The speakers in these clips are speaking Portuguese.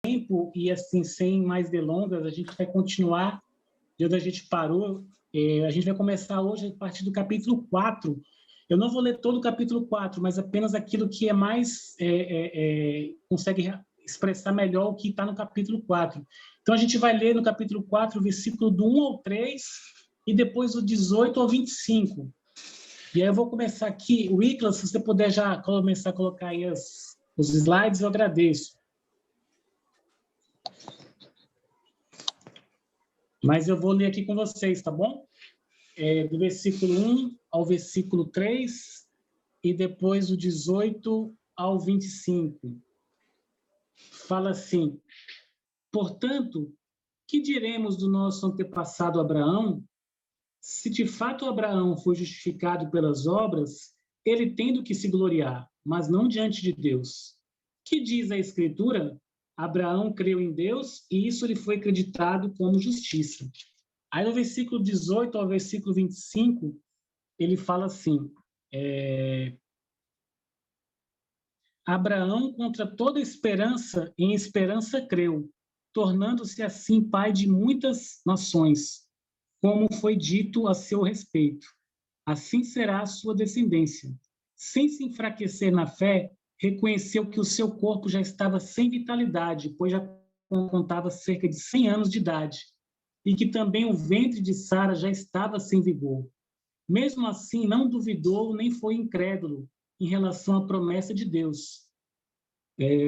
tempo, e assim, sem mais delongas, a gente vai continuar de onde a gente parou. A gente vai começar hoje a partir do capítulo 4. Eu não vou ler todo o capítulo 4, mas apenas aquilo que é mais consegue expressar melhor o que está no capítulo 4. Então, a gente vai ler no capítulo 4, o versículo do 1 ao 3, e depois do 18 ao 25. E aí eu vou começar aqui. Wiclas, se você puder já começar a colocar aí os slides, eu agradeço. Mas eu vou ler aqui com vocês, tá bom? Do versículo 1 ao versículo 3, e depois do 18 ao 25. Fala assim: portanto, que diremos do nosso antepassado Abraão? Se de fato Abraão foi justificado pelas obras, ele tem do que se gloriar, mas não diante de Deus. Que diz a Escritura? Abraão creu em Deus e isso lhe foi acreditado como justiça. Aí no versículo 18 ao versículo 25, ele fala assim: Abraão, contra toda esperança, em esperança creu, tornando-se assim pai de muitas nações, como foi dito a seu respeito. Assim será a sua descendência. Sem se enfraquecer na fé, reconheceu que o seu corpo já estava sem vitalidade, pois já contava cerca de 100 anos de idade, e que também o ventre de Sara já estava sem vigor. Mesmo assim, não duvidou nem foi incrédulo em relação à promessa de Deus,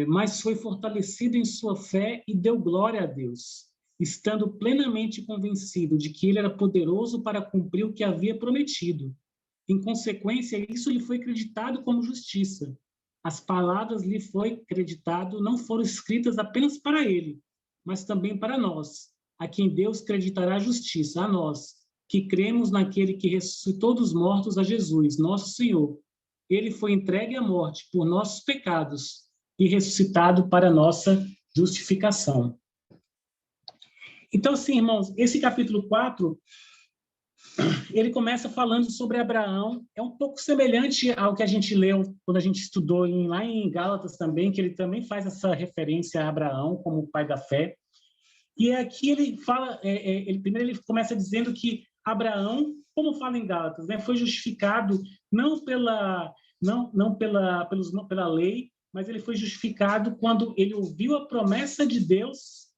mas foi fortalecido em sua fé e deu glória a Deus, estando plenamente convencido de que ele era poderoso para cumprir o que havia prometido. Em consequência, isso lhe foi acreditado como justiça. As palavras lhe foi acreditado não foram escritas apenas para ele, mas também para nós, a quem Deus acreditará a justiça, a nós, que cremos naquele que ressuscitou dos mortos, a Jesus, nosso Senhor. Ele foi entregue à morte por nossos pecados e ressuscitado para nossa justificação. Então, assim, irmãos, esse capítulo 4, ele começa falando sobre Abraão. É um pouco semelhante ao que a gente leu quando a gente estudou lá em Gálatas também, que ele também faz essa referência a Abraão como o pai da fé. E aqui ele fala, primeiro ele começa dizendo que Abraão, como fala em Gálatas, né, foi justificado não pela lei, mas ele foi justificado quando ele ouviu a promessa de Deus,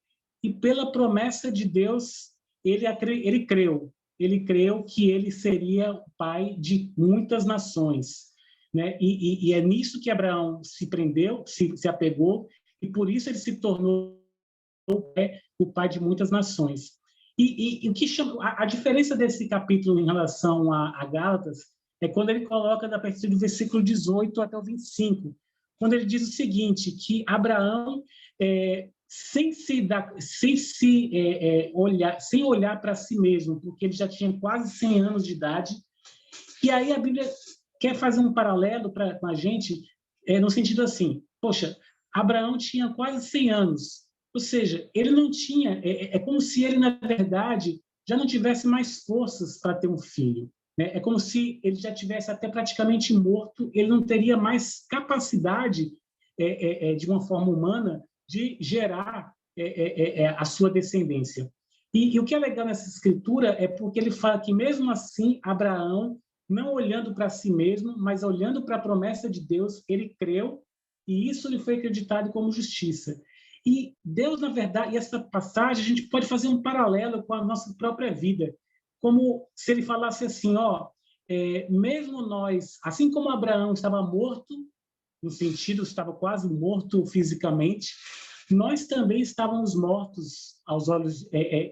e pela promessa de Deus ele creu. Ele creu que ele seria o pai de muitas nações, né? E é nisso que Abraão se prendeu, se apegou, e por isso ele se tornou o pai de muitas nações. E o que chama a diferença desse capítulo em relação a Gálatas é quando ele coloca a partir do versículo 18 até o 25, quando ele diz o seguinte, que Abraão, sem olhar para si mesmo, porque ele já tinha quase 100 anos de idade, e aí a Bíblia quer fazer um paralelo com a gente, no sentido assim, poxa, Abraão tinha quase 100 anos, ou seja, ele não tinha, é como se ele, na verdade, já não tivesse mais forças para ter um filho, né? É como se ele já tivesse até praticamente morto, ele não teria mais capacidade, de uma forma humana, de gerar a sua descendência. E o que é legal nessa escritura é porque ele fala que, mesmo assim, Abraão, não olhando para si mesmo, mas olhando para a promessa de Deus, ele creu, e isso lhe foi acreditado como justiça. E Deus, na verdade, e essa passagem, a gente pode fazer um paralelo com a nossa própria vida, como se ele falasse assim, mesmo nós, assim como Abraão estava morto, no sentido, estava quase morto fisicamente, nós também estávamos mortos aos olhos,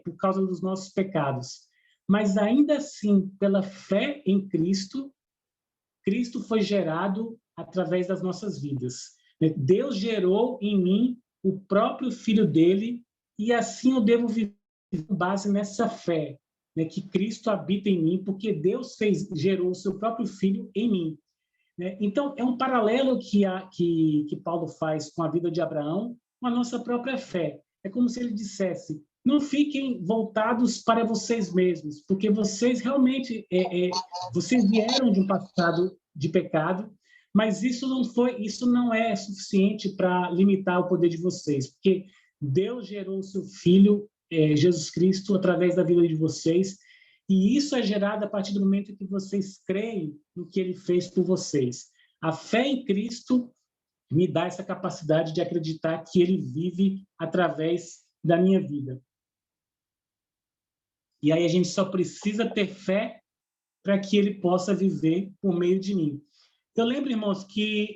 por causa dos nossos pecados. Mas ainda assim, pela fé em Cristo, Cristo foi gerado através das nossas vidas. Deus gerou em mim o próprio Filho dele, e assim eu devo viver com base nessa fé, né, que Cristo habita em mim, porque Deus gerou o seu próprio Filho em mim. Né? Então, é um paralelo que Paulo faz com a vida de Abraão, com a nossa própria fé. É como se ele dissesse, não fiquem voltados para vocês mesmos, porque vocês realmente vocês vieram de um passado de pecado, mas isso não é suficiente para limitar o poder de vocês, porque Deus gerou o seu Filho, Jesus Cristo, através da vida de vocês, e isso é gerado a partir do momento que vocês creem no que ele fez por vocês. A fé em Cristo me dá essa capacidade de acreditar que ele vive através da minha vida. E aí a gente só precisa ter fé para que ele possa viver por meio de mim. Eu lembro, irmãos, que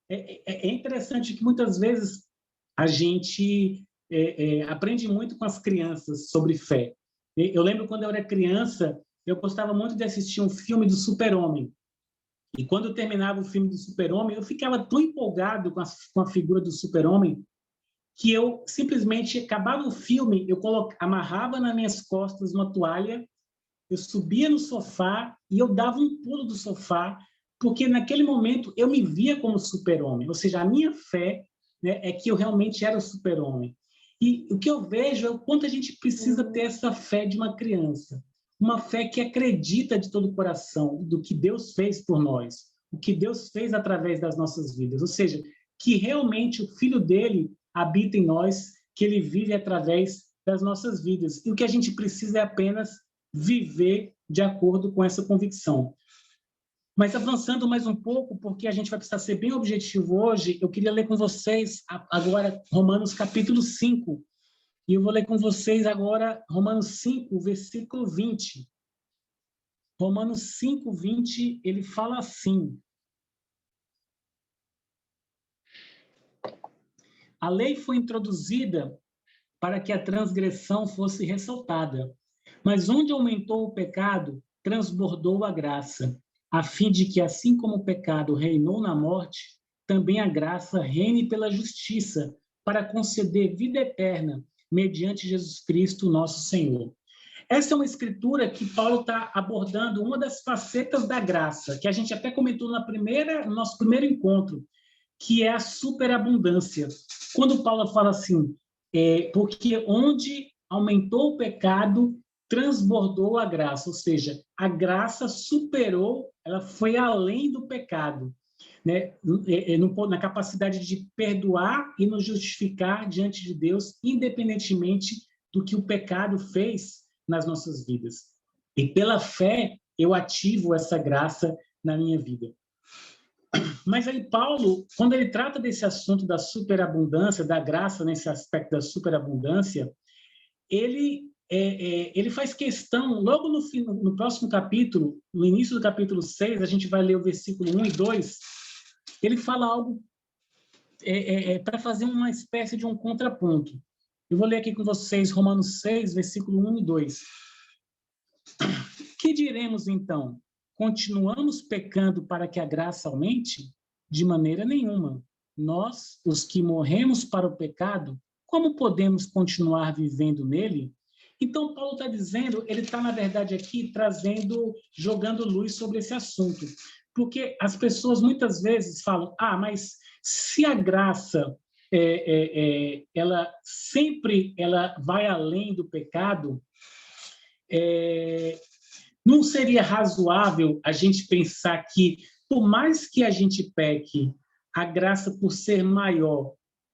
é interessante que muitas vezes a gente aprende muito com as crianças sobre fé. Eu lembro quando eu era criança, eu gostava muito de assistir um filme do Super-Homem. E quando eu terminava o filme do Super-Homem, eu ficava tão empolgado com a figura do Super-Homem que eu simplesmente acabava o filme, eu amarrava nas minhas costas uma toalha, eu subia no sofá e eu dava um pulo do sofá, porque naquele momento eu me via como Super-Homem, ou seja, a minha fé, né, é que eu realmente era o Super-Homem. E o que eu vejo é o quanto a gente precisa ter essa fé de uma criança, uma fé que acredita de todo o coração do que Deus fez por nós, o que Deus fez através das nossas vidas, ou seja, que realmente o Filho dele habita em nós, que ele vive através das nossas vidas. E o que a gente precisa é apenas viver de acordo com essa convicção. Mas avançando mais um pouco, porque a gente vai precisar ser bem objetivo hoje, eu queria ler com vocês agora Romanos capítulo 5. E eu vou ler com vocês agora Romanos 5, versículo 20. Romanos 5, 20, ele fala assim: a lei foi introduzida para que a transgressão fosse ressaltada, mas onde aumentou o pecado, transbordou a graça, a fim de que, assim como o pecado reinou na morte, também a graça reine pela justiça, para conceder vida eterna, mediante Jesus Cristo, nosso Senhor. Essa é uma escritura que Paulo está abordando uma das facetas da graça, que a gente até comentou no nosso primeiro encontro, que é a superabundância. Quando Paulo fala assim, porque onde aumentou o pecado, transbordou a graça, ou seja, a graça superou, ela foi além do pecado, né? Na capacidade de perdoar e nos justificar diante de Deus, independentemente do que o pecado fez nas nossas vidas. E pela fé, eu ativo essa graça na minha vida. Mas aí Paulo, quando ele trata desse assunto da superabundância, da graça nesse aspecto da superabundância, ele faz questão, logo no próximo capítulo, no início do capítulo 6, a gente vai ler o versículo 1 e 2, ele fala algo para fazer uma espécie de um contraponto. Eu vou ler aqui com vocês Romanos 6, versículo 1 e 2. Que diremos então? Continuamos pecando para que a graça aumente? De maneira nenhuma. Nós, os que morremos para o pecado, como podemos continuar vivendo nele? Então, Paulo está dizendo, ele está, na verdade, aqui jogando luz sobre esse assunto. Porque as pessoas muitas vezes falam, mas se a graça, ela sempre vai além do pecado, não seria razoável a gente pensar que, por mais que a gente peque, a graça, por ser maior,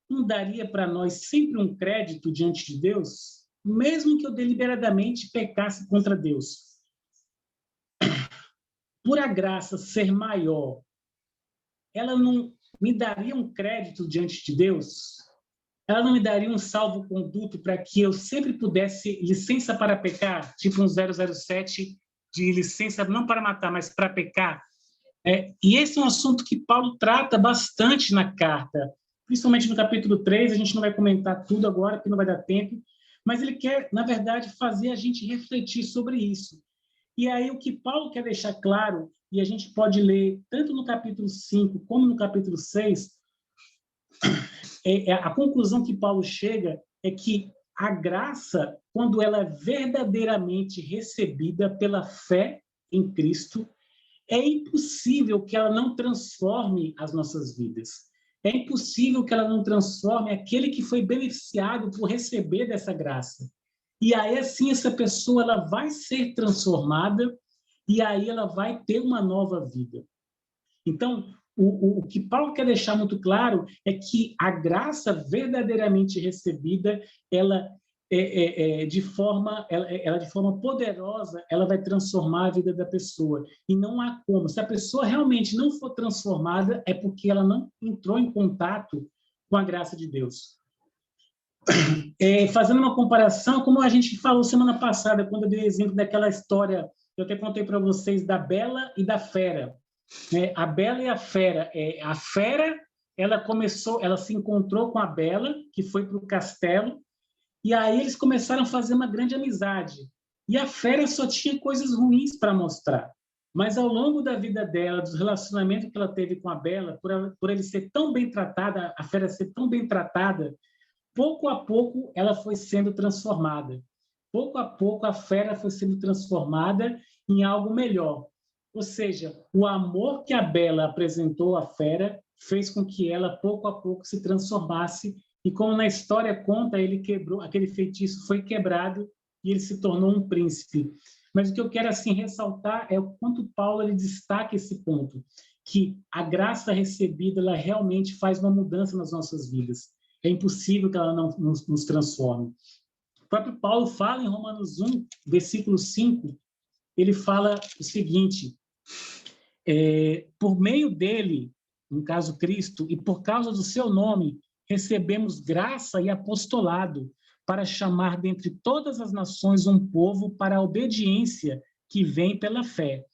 não daria para nós sempre um crédito diante de Deus, mesmo que eu deliberadamente pecasse contra Deus? Por a graça ser maior, ela não me daria um crédito diante de Deus? Ela não me daria um salvo-conduto para que eu sempre pudesse licença para pecar, tipo um 007 de licença não para matar, mas para pecar? E esse é um assunto que Paulo trata bastante na carta, principalmente no capítulo 3, a gente não vai comentar tudo agora, porque não vai dar tempo, mas ele quer, na verdade, fazer a gente refletir sobre isso. E aí o que Paulo quer deixar claro, e a gente pode ler tanto no capítulo 5 como no capítulo 6, a conclusão que Paulo chega é que a graça, quando ela é verdadeiramente recebida pela fé em Cristo, é impossível que ela não transforme as nossas vidas. É impossível que ela não transforme aquele que foi beneficiado por receber dessa graça. E aí, assim, essa pessoa ela vai ser transformada e aí ela vai ter uma nova vida. Então, o que Paulo quer deixar muito claro é que a graça verdadeiramente recebida, ela de forma poderosa, ela vai transformar a vida da pessoa. E não há como. Se a pessoa realmente não for transformada, é porque ela não entrou em contato com a graça de Deus. Fazendo uma comparação, como a gente falou semana passada, quando eu dei o exemplo daquela história que eu até contei para vocês da Bela e da Fera. Né? A Bela e a Fera. A Fera, ela se encontrou com a Bela, que foi para o castelo, e aí eles começaram a fazer uma grande amizade. E a Fera só tinha coisas ruins para mostrar. Mas ao longo da vida dela, dos relacionamentos que ela teve com a Bela, por ele ser tão bem tratada, a Fera ser tão bem tratada, pouco a pouco ela foi sendo transformada. Pouco a pouco a Fera foi sendo transformada em algo melhor. Ou seja, o amor que a Bela apresentou à Fera fez com que ela, pouco a pouco, se transformasse. E como na história conta, ele quebrou, aquele feitiço foi quebrado e ele se tornou um príncipe. Mas o que eu quero assim ressaltar é o quanto Paulo ele destaca esse ponto, que a graça recebida ela realmente faz uma mudança nas nossas vidas. É impossível que ela não nos transforme. O próprio Paulo fala em Romanos 1, versículo 5, ele fala o seguinte: por meio dele, no caso Cristo, e por causa do seu nome, recebemos graça e apostolado para chamar dentre todas as nações um povo para a obediência que vem pela fé.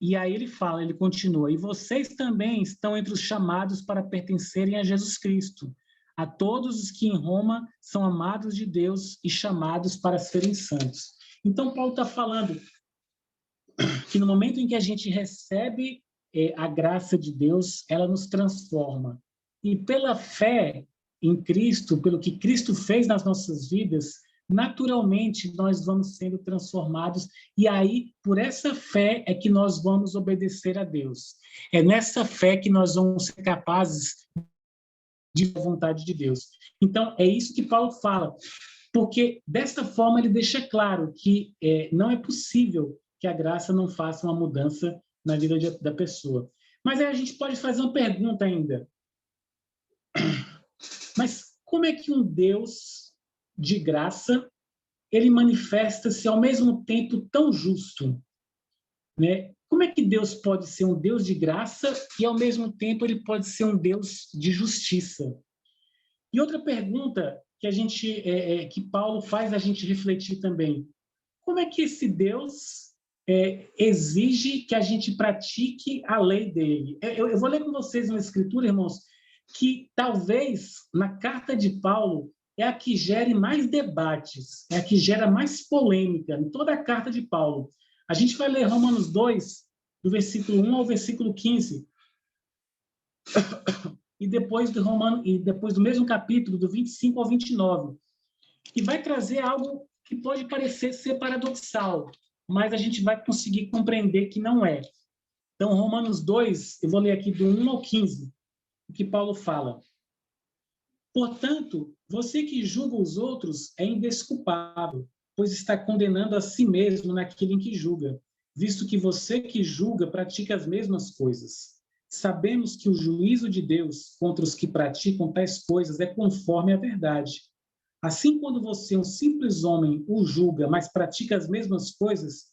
E aí ele continua, e vocês também estão entre os chamados para pertencerem a Jesus Cristo, a todos os que em Roma são amados de Deus e chamados para serem santos. Então, Paulo está falando que no momento em que a gente recebe a graça de Deus, ela nos transforma. E pela fé em Cristo, pelo que Cristo fez nas nossas vidas, naturalmente nós vamos sendo transformados. E aí, por essa fé, é que nós vamos obedecer a Deus. É nessa fé que nós vamos ser capazes de a vontade de Deus. Então, é isso que Paulo fala. Porque, desta forma, ele deixa claro que não é possível que a graça não faça uma mudança na vida da pessoa. Mas aí a gente pode fazer uma pergunta ainda. Mas como é que um Deus de graça ele manifesta-se ao mesmo tempo tão justo? Né? Como é que Deus pode ser um Deus de graça e, ao mesmo tempo, ele pode ser um Deus de justiça? E outra pergunta que Paulo faz a gente refletir também: como é que esse Deus exige que a gente pratique a lei dele? Eu vou ler com vocês uma escritura, irmãos, que talvez na carta de Paulo é a que gere mais debates, é a que gera mais polêmica em toda a carta de Paulo. A gente vai ler Romanos 2, do versículo 1 ao versículo 15. E depois do mesmo capítulo, do 25 ao 29. E vai trazer algo que pode parecer ser paradoxal, mas a gente vai conseguir compreender que não é. Então, Romanos 2, eu vou ler aqui do 1 ao 15, o que Paulo fala. Portanto, você que julga os outros é indesculpável, pois está condenando a si mesmo naquilo em que julga, visto que você que julga pratica as mesmas coisas. Sabemos que o juízo de Deus contra os que praticam tais coisas é conforme a verdade. Assim, quando você, um simples homem, o julga, mas pratica as mesmas coisas,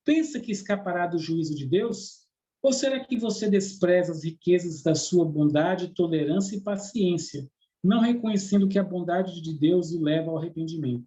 pensa que escapará do juízo de Deus? Ou será que você despreza as riquezas da sua bondade, tolerância e paciência, não reconhecendo que a bondade de Deus o leva ao arrependimento?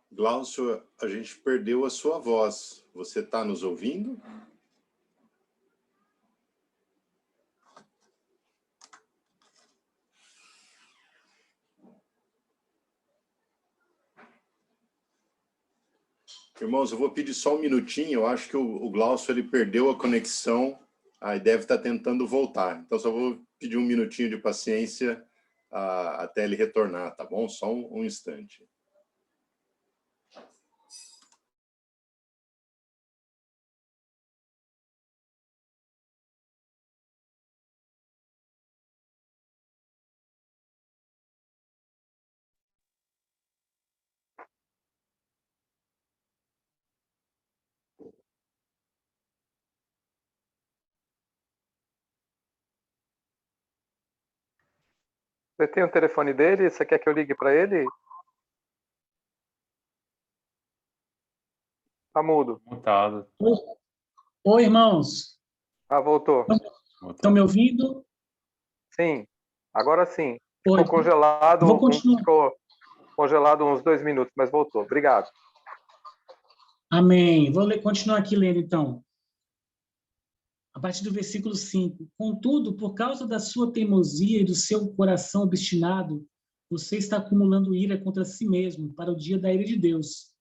Glaucio, a gente perdeu a sua voz. Você está nos ouvindo? Irmãos, eu vou pedir só um minutinho. Eu acho que o Glaucio ele perdeu a conexão. Aí deve estar tentando voltar. Então, só vou pedir um minutinho de paciência até ele retornar, tá bom? Só um instante. Você tem o telefone dele? Você quer que eu ligue para ele? Tá mudo. Mutado. Oi, irmãos. Voltou. Estão me ouvindo? Sim. Agora sim. Oi. Ficou congelado, Vou continuar. ficou congelado uns 2 minutos, mas voltou. Obrigado. Amém. Vou continuar aqui lendo, então. A partir do versículo 5. Contudo, por causa da sua teimosia e do seu coração obstinado, você está acumulando ira contra si mesmo para o dia da ira de Deus,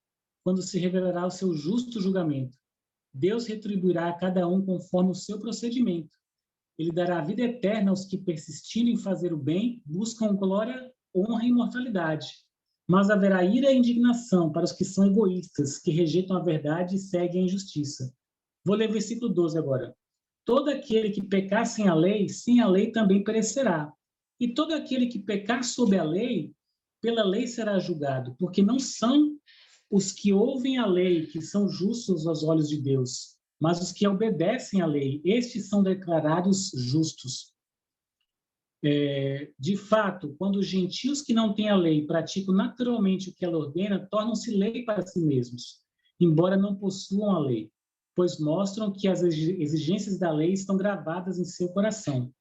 quando se revelará o seu justo julgamento. Deus retribuirá a cada um conforme o seu procedimento. Ele dará a vida eterna aos que, persistindo em fazer o bem, buscam glória, honra e imortalidade. Mas haverá ira e indignação para os que são egoístas, que rejeitam a verdade e seguem a injustiça. Vou ler o versículo 12 agora. Todo aquele que pecar sem a lei também perecerá. E todo aquele que pecar sob a lei, pela lei será julgado, porque não são os que ouvem a lei que são justos aos olhos de Deus, mas os que obedecem à lei, estes são declarados justos. De fato, quando os gentios que não têm a lei praticam naturalmente o que ela ordena, tornam-se lei para si mesmos, embora não possuam a lei, pois mostram que as exigências da lei estão gravadas em seu coração.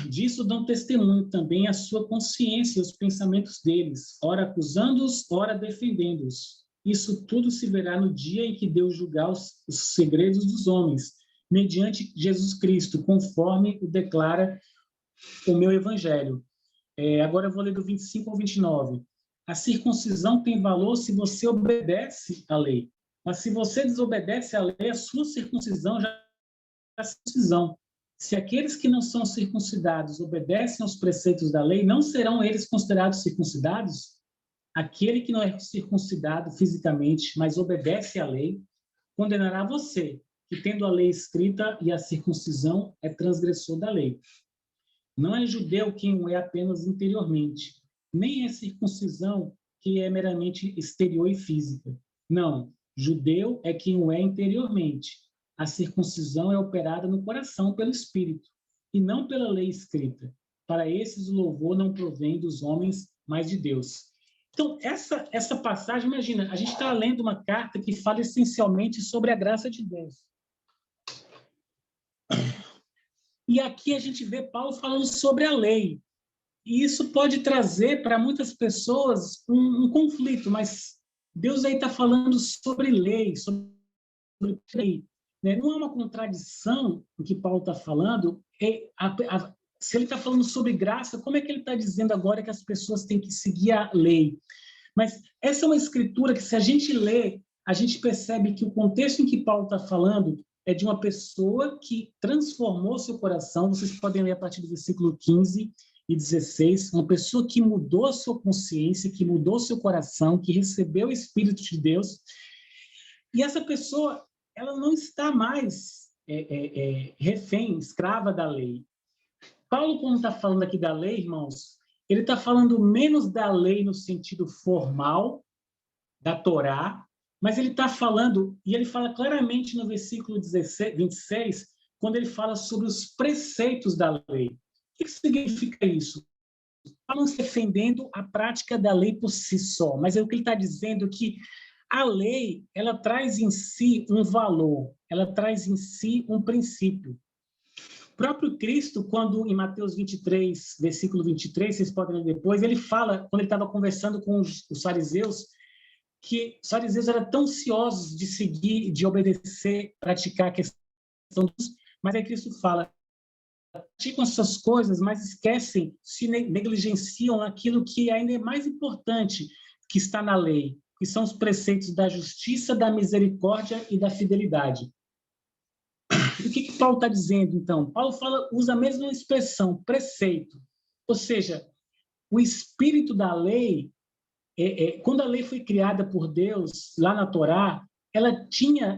Disso dão testemunho também a sua consciência e os pensamentos deles, ora acusando-os, ora defendendo-os. Isso tudo se verá no dia em que Deus julgar os segredos dos homens, mediante Jesus Cristo, conforme o declara o meu evangelho. Agora eu vou ler do 25 ao 29. A circuncisão tem valor se você obedece à lei. Mas se você desobedece à lei, a sua circuncisão já é circuncisão. Se aqueles que não são circuncidados obedecem aos preceitos da lei, não serão eles considerados circuncidados? Aquele que não é circuncidado fisicamente, mas obedece à lei, condenará você, que tendo a lei escrita e a circuncisão é transgressor da lei. Não é judeu quem o é apenas interiormente, nem é circuncisão que é meramente exterior e física. Não, judeu é quem o é interiormente. A circuncisão é operada no coração pelo Espírito, e não pela lei escrita. Para esses o louvor não provém dos homens, mas de Deus. Então, essa passagem, imagina, a gente está lendo uma carta que fala essencialmente sobre a graça de Deus. E aqui a gente vê Paulo falando sobre a lei. E isso pode trazer para muitas pessoas um conflito, mas Deus aí está falando sobre lei, sobre lei. Né? Não é uma contradição o que Paulo está falando. Se ele está falando sobre graça, como é que ele está dizendo agora que as pessoas têm que seguir a lei? Mas essa é uma escritura que, se a gente lê, a gente percebe que o contexto em que Paulo está falando é de uma pessoa que transformou seu coração. Vocês podem ler a partir do versículo 15 e 16, uma pessoa que mudou a sua consciência, que mudou seu coração, que recebeu o Espírito de Deus. E essa pessoa, ela não está mais refém, escrava da lei. Paulo, quando está falando aqui da lei, irmãos, ele está falando menos da lei no sentido formal, da Torá, mas ele está falando, e ele fala claramente no versículo 26, quando ele fala sobre os preceitos da lei. O que significa isso? Paulo não está defendendo a prática da lei por si só, mas é o que ele está dizendo que a lei, ela traz em si um valor, ela traz em si um princípio. O próprio Cristo, quando em Mateus 23, versículo 23, vocês podem ler depois, ele fala, quando ele estava conversando com os fariseus, que os fariseus eram tão ansiosos de seguir, de obedecer, praticar a questão dos... Mas aí Cristo fala, praticam essas coisas, mas esquecem, se negligenciam aquilo que ainda é mais importante que está na lei, que são os preceitos da justiça, da misericórdia e da fidelidade. E o que Paulo está dizendo, então? Paulo usa a mesma expressão, preceito. Ou seja, o espírito da lei, quando a lei foi criada por Deus, lá na Torá, ela tinha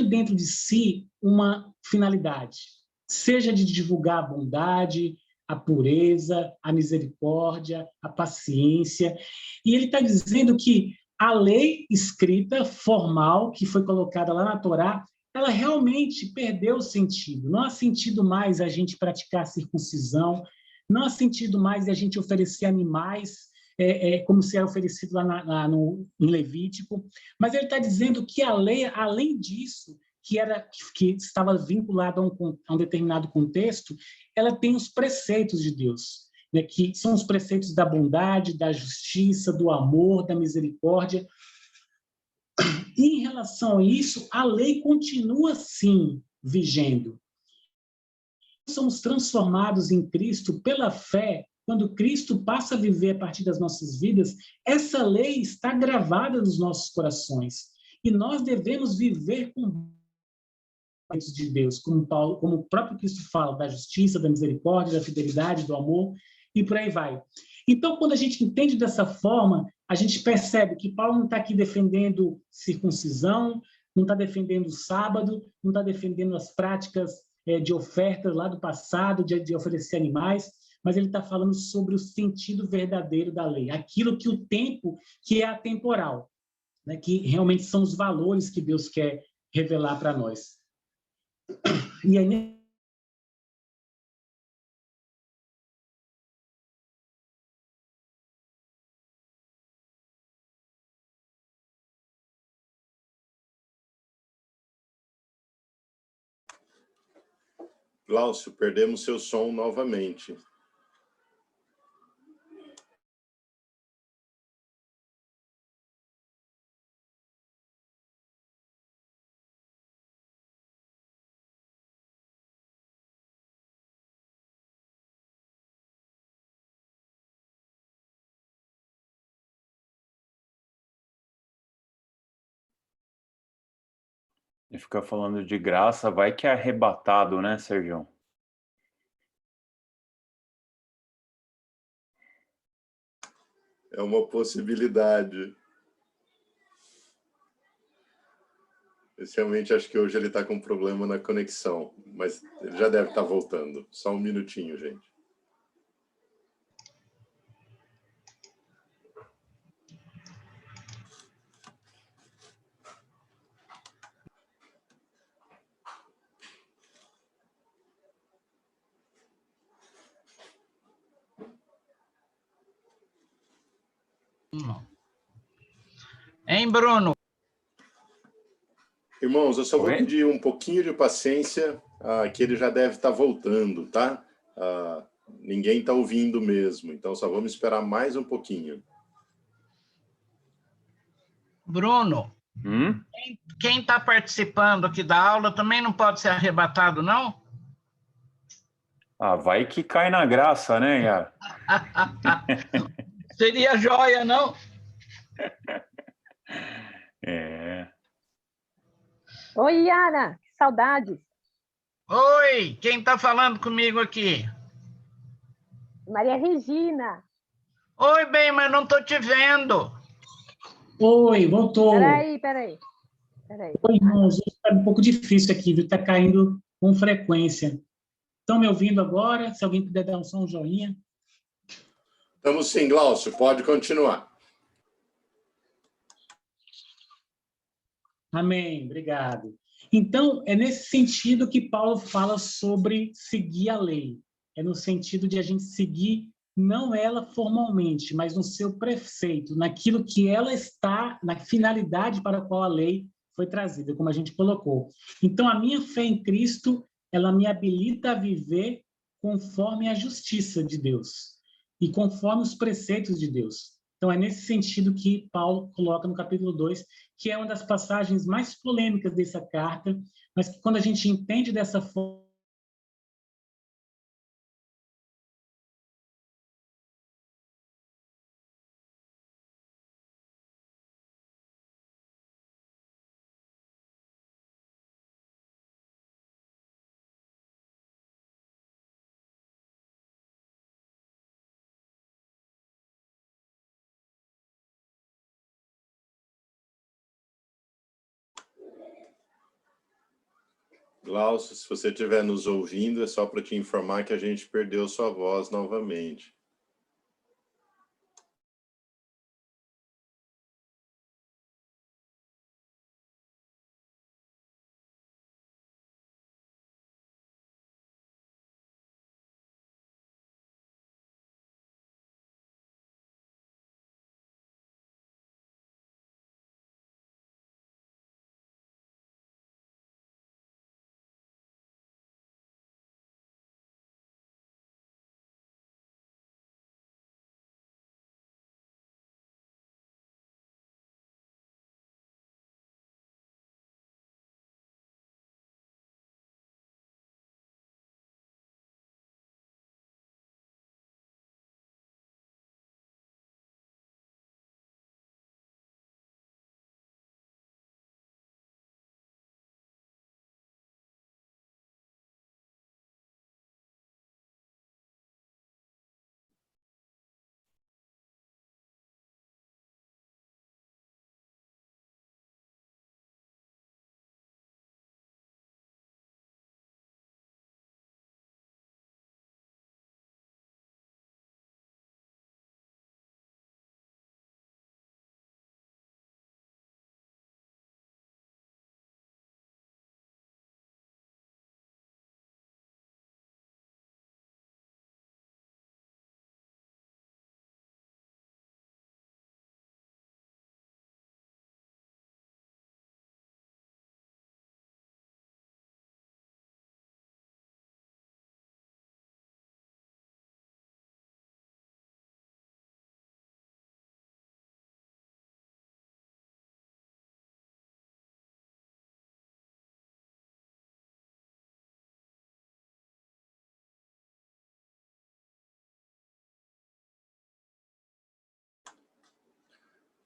dentro de si uma finalidade, seja de divulgar a bondade, a pureza, a misericórdia, a paciência. E ele está dizendo que a lei escrita, formal, que foi colocada lá na Torá, ela realmente perdeu o sentido. Não há sentido mais a gente praticar a circuncisão, não há sentido mais a gente oferecer animais, como se era oferecido lá em Levítico. Mas ele está dizendo que a lei, além disso, que estava vinculada a um determinado contexto, ela tem os preceitos de Deus, né, que são os preceitos da bondade, da justiça, do amor, da misericórdia. E, em relação a isso, a lei continua, sim, vigendo. Somos transformados em Cristo pela fé. Quando Cristo passa a viver a partir das nossas vidas, essa lei está gravada nos nossos corações. E nós devemos viver com de Deus, como o próprio Cristo fala, da justiça, da misericórdia, da fidelidade, do amor, e por aí vai. Então, quando a gente entende dessa forma, a gente percebe que Paulo não está aqui defendendo circuncisão, não está defendendo o sábado, não está defendendo as práticas de ofertas lá do passado, de oferecer animais, mas ele está falando sobre o sentido verdadeiro da lei, aquilo que o tempo, que é atemporal, né, que realmente são os valores que Deus quer revelar para nós. E aí, Glaucio, perdemos seu som novamente. E fica falando de graça, vai que é arrebatado, né, Sérgio? É uma possibilidade. Realmente acho que hoje ele está com um problema na conexão, mas ele já deve estar voltando. Só um minutinho, gente. Hein, Bruno? Irmãos, eu só vou Oi? pedir um pouquinho de paciência, que ele já deve estar voltando, tá? Ninguém está ouvindo mesmo, então só vamos esperar mais um pouquinho. Bruno, quem está participando aqui da aula também não pode ser arrebatado, não? Ah, vai que cai na graça, né, Yara? Seria joia, não? É. Oi, Yara, que saudades. Oi, quem está falando comigo aqui? Maria Regina. Oi, bem, mas não estou te vendo. Oi, voltou. Peraí. Oi, irmãos, está um pouco difícil aqui, viu? Está caindo com frequência. Estão me ouvindo agora? Se alguém puder dar um joinha. Estamos sim, Glaucio, pode continuar. Amém, obrigado. Então, é nesse sentido que Paulo fala sobre seguir a lei. É no sentido de a gente seguir, não ela formalmente, mas no seu preceito, naquilo que ela está, na finalidade para a qual a lei foi trazida, como a gente colocou. Então, a minha fé em Cristo, ela me habilita a viver conforme a justiça de Deus e conforme os preceitos de Deus. Então, é nesse sentido que Paulo coloca no capítulo 2, que é uma das passagens mais polêmicas dessa carta, mas que quando a gente entende dessa forma, Glaucio, se você estiver nos ouvindo, é só para te informar que a gente perdeu sua voz novamente.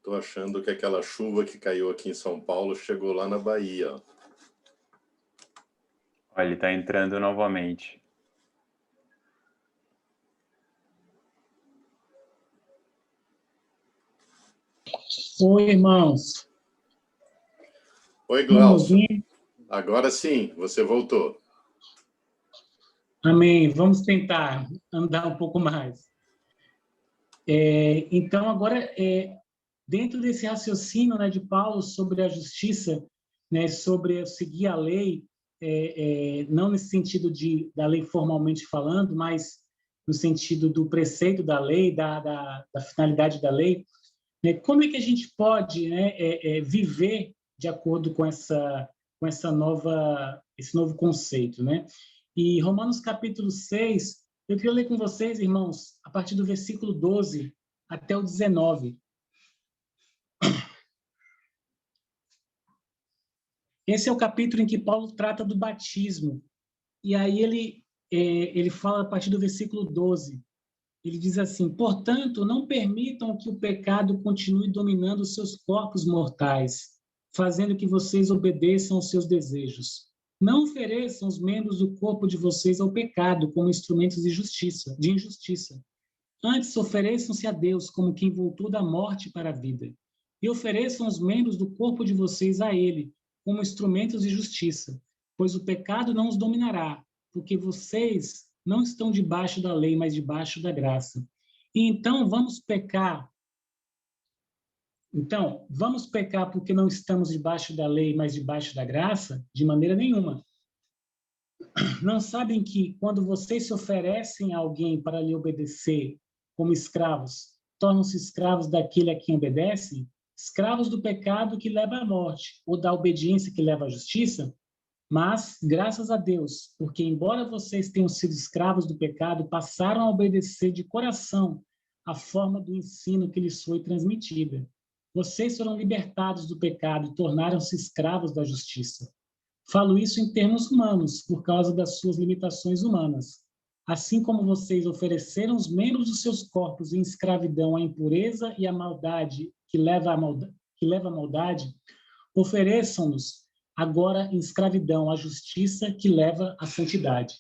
Estou achando que aquela chuva que caiu aqui em São Paulo chegou lá na Bahia. Olha, ele está entrando novamente. Oi, irmãos. Oi, Glaucio. Agora sim, você voltou. Amém. Vamos tentar andar um pouco mais. Então, agora, dentro desse raciocínio, né, de Paulo sobre a justiça, né, sobre seguir a lei, não nesse sentido da lei formalmente falando, mas no sentido do preceito da lei, da finalidade da lei, né, como é que a gente pode, né, viver de acordo com esse novo conceito, né? E Romanos capítulo 6, eu queria ler com vocês, irmãos, a partir do versículo 12 até o 19. Esse é o capítulo em que Paulo trata do batismo. E aí ele fala a partir do versículo 12. Ele diz assim: portanto, não permitam que o pecado continue dominando os seus corpos mortais, fazendo que vocês obedeçam aos seus desejos. Não ofereçam os membros do corpo de vocês ao pecado como instrumentos de injustiça. Antes, ofereçam-se a Deus como quem voltou da morte para a vida. E ofereçam os membros do corpo de vocês a Ele, como instrumentos de justiça. Pois o pecado não os dominará, porque vocês não estão debaixo da lei, mas debaixo da graça. E então, vamos pecar porque não estamos debaixo da lei, mas debaixo da graça? De maneira nenhuma. Não sabem que, quando vocês se oferecem a alguém para lhe obedecer como escravos, tornam-se escravos daquele a quem obedecem? Escravos do pecado que leva à morte, ou da obediência que leva à justiça? Mas, graças a Deus, porque embora vocês tenham sido escravos do pecado, passaram a obedecer de coração a forma do ensino que lhes foi transmitida. Vocês foram libertados do pecado e tornaram-se escravos da justiça. Falo isso em termos humanos, por causa das suas limitações humanas. Assim como vocês ofereceram os membros dos seus corpos em escravidão à impureza e à maldade que leva à maldade, ofereçam-nos agora em escravidão à justiça que leva à santidade.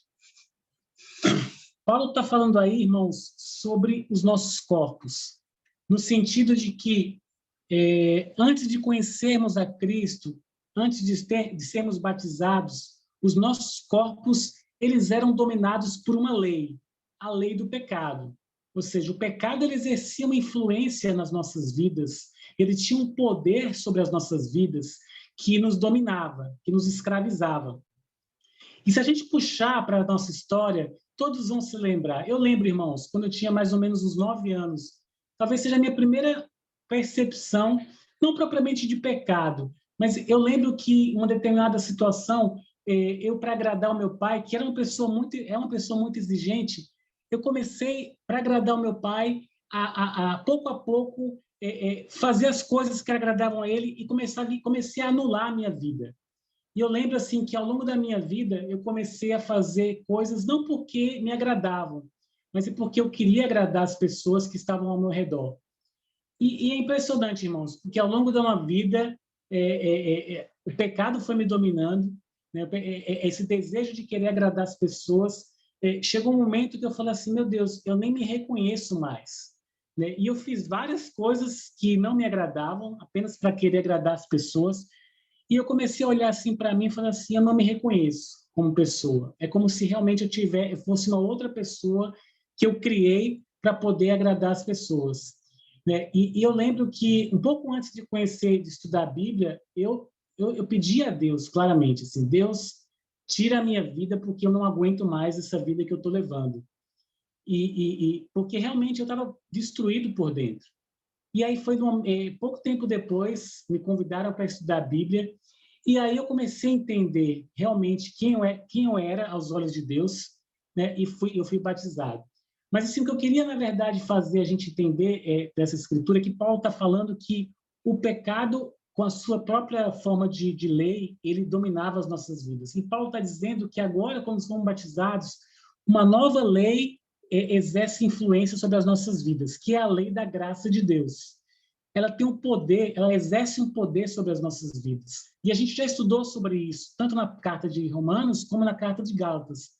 Paulo está falando aí, irmãos, sobre os nossos corpos, no sentido de que, antes de conhecermos a Cristo, antes de sermos batizados, os nossos corpos, eles eram dominados por uma lei, a lei do pecado. Ou seja, o pecado ele exercia uma influência nas nossas vidas, ele tinha um poder sobre as nossas vidas que nos dominava, que nos escravizava. E se a gente puxar para a nossa história, todos vão se lembrar. Eu lembro, irmãos, quando eu tinha mais ou menos uns 9 anos, talvez seja a minha primeira percepção, não propriamente de pecado, mas eu lembro que em uma determinada situação, eu, para agradar o meu pai, que era é uma pessoa muito exigente, eu comecei, para agradar o meu pai, a pouco, fazer as coisas que agradavam a ele e comecei a anular a minha vida. E eu lembro assim que ao longo da minha vida eu comecei a fazer coisas não porque me agradavam, mas é porque eu queria agradar as pessoas que estavam ao meu redor. E é impressionante, irmãos, porque ao longo da uma vida o pecado foi me dominando, né? Esse desejo de querer agradar as pessoas. Chegou um momento que eu falei assim, meu Deus, eu nem me reconheço mais. Né? E eu fiz várias coisas que não me agradavam, apenas para querer agradar as pessoas. E eu comecei a olhar assim para mim e falar assim, eu não me reconheço como pessoa. É como se realmente eu fosse uma outra pessoa que eu criei para poder agradar as pessoas. Né? E eu lembro que, um pouco antes de conhecer, de estudar a Bíblia, eu pedi a Deus, claramente, assim, Deus, tira a minha vida porque eu não aguento mais essa vida que eu estou levando. Porque realmente eu estava destruído por dentro. E aí foi pouco tempo depois, me convidaram para estudar a Bíblia, e aí eu comecei a entender realmente quem eu era aos olhos de Deus, né? E eu fui batizado. Mas assim, o que eu queria, na verdade, fazer a gente entender dessa escritura é que Paulo está falando que o pecado, com a sua própria forma de lei, ele dominava as nossas vidas. E Paulo está dizendo que agora, quando somos batizados, uma nova lei exerce influência sobre as nossas vidas, que é a lei da graça de Deus. Ela tem um poder, ela exerce um poder sobre as nossas vidas. E a gente já estudou sobre isso, tanto na carta de Romanos, como na carta de Gálatas.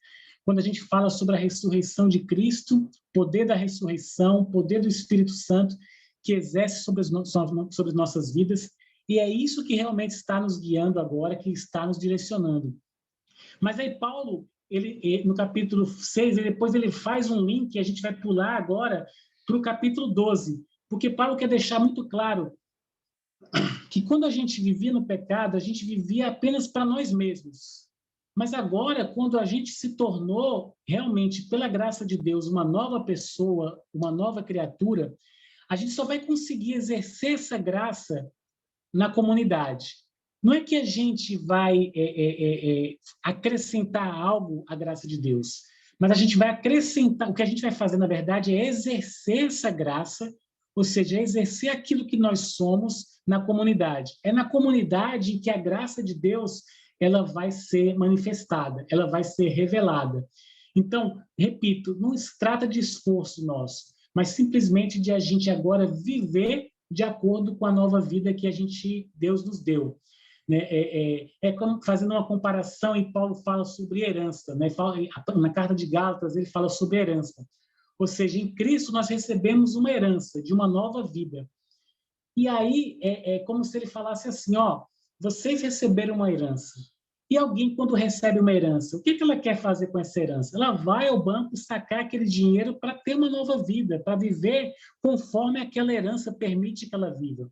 Quando a gente fala sobre a ressurreição de Cristo, poder da ressurreição, poder do Espírito Santo, que exerce sobre as nossas vidas, e é isso que realmente está nos guiando agora, que está nos direcionando. Mas aí Paulo, no capítulo 6, depois ele faz um link, a gente vai pular agora para o capítulo 12, porque Paulo quer deixar muito claro que quando a gente vivia no pecado, a gente vivia apenas para nós mesmos. Mas agora, quando a gente se tornou realmente, pela graça de Deus, uma nova pessoa, uma nova criatura, a gente só vai conseguir exercer essa graça na comunidade. Não é que a gente vai acrescentar algo à graça de Deus, mas a gente vai acrescentar, o que a gente vai fazer, na verdade, é exercer essa graça, ou seja, exercer aquilo que nós somos na comunidade. É na comunidade que a graça de Deus ela vai ser manifestada, ela vai ser revelada. Então, repito, não se trata de esforço nosso, mas simplesmente de a gente agora viver de acordo com a nova vida que Deus nos deu. Né? Como fazendo uma comparação, e Paulo fala sobre herança. Né? Na carta de Gálatas, ele fala sobre herança. Ou seja, em Cristo nós recebemos uma herança de uma nova vida. E aí é como se ele falasse assim, ó, vocês receberam uma herança. E alguém, quando recebe uma herança, o que ela quer fazer com essa herança? Ela vai ao banco sacar aquele dinheiro para ter uma nova vida, para viver conforme aquela herança permite que ela viva.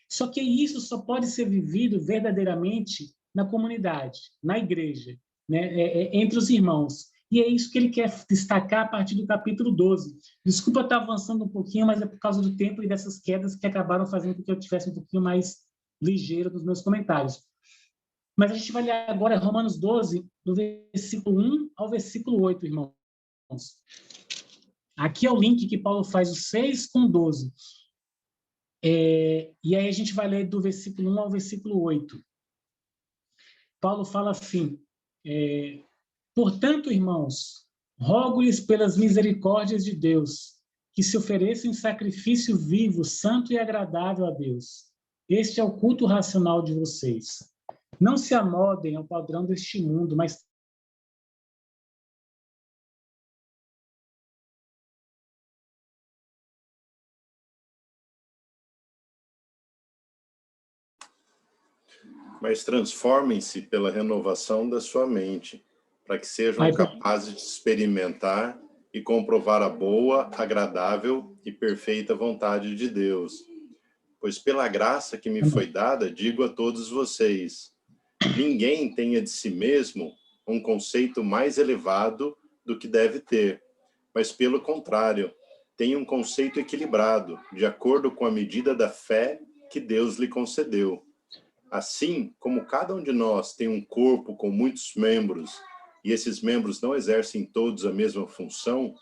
Só que isso só pode ser vivido verdadeiramente na comunidade, na igreja, né? Entre os irmãos. E é isso que ele quer destacar a partir do capítulo 12. Desculpa estar avançando um pouquinho, mas é por causa do tempo e dessas quedas que acabaram fazendo com que eu tivesse um pouquinho mais ligeiro nos meus comentários. Mas a gente vai ler agora Romanos 12, do versículo 1 ao versículo 8, irmãos. Aqui é o link que Paulo faz, o 6 com 12. E aí a gente vai ler do versículo 1 ao versículo 8. Paulo fala assim, portanto, irmãos, rogo-lhes pelas misericórdias de Deus, que se ofereçam em sacrifício vivo, santo e agradável a Deus. Este é o culto racional de vocês. Não se amodem ao padrão deste mundo, mas mas transformem-se pela renovação da sua mente, para que sejam capazes de experimentar e comprovar a boa, agradável e perfeita vontade de Deus. Pois pela graça que me foi dada, digo a todos vocês, ninguém tenha de si mesmo um conceito mais elevado do que deve ter, mas pelo contrário, tenha um conceito equilibrado, de acordo com a medida da fé que Deus lhe concedeu. Assim, como cada um de nós tem um corpo com muitos membros, e esses membros não exercem todos a mesma função,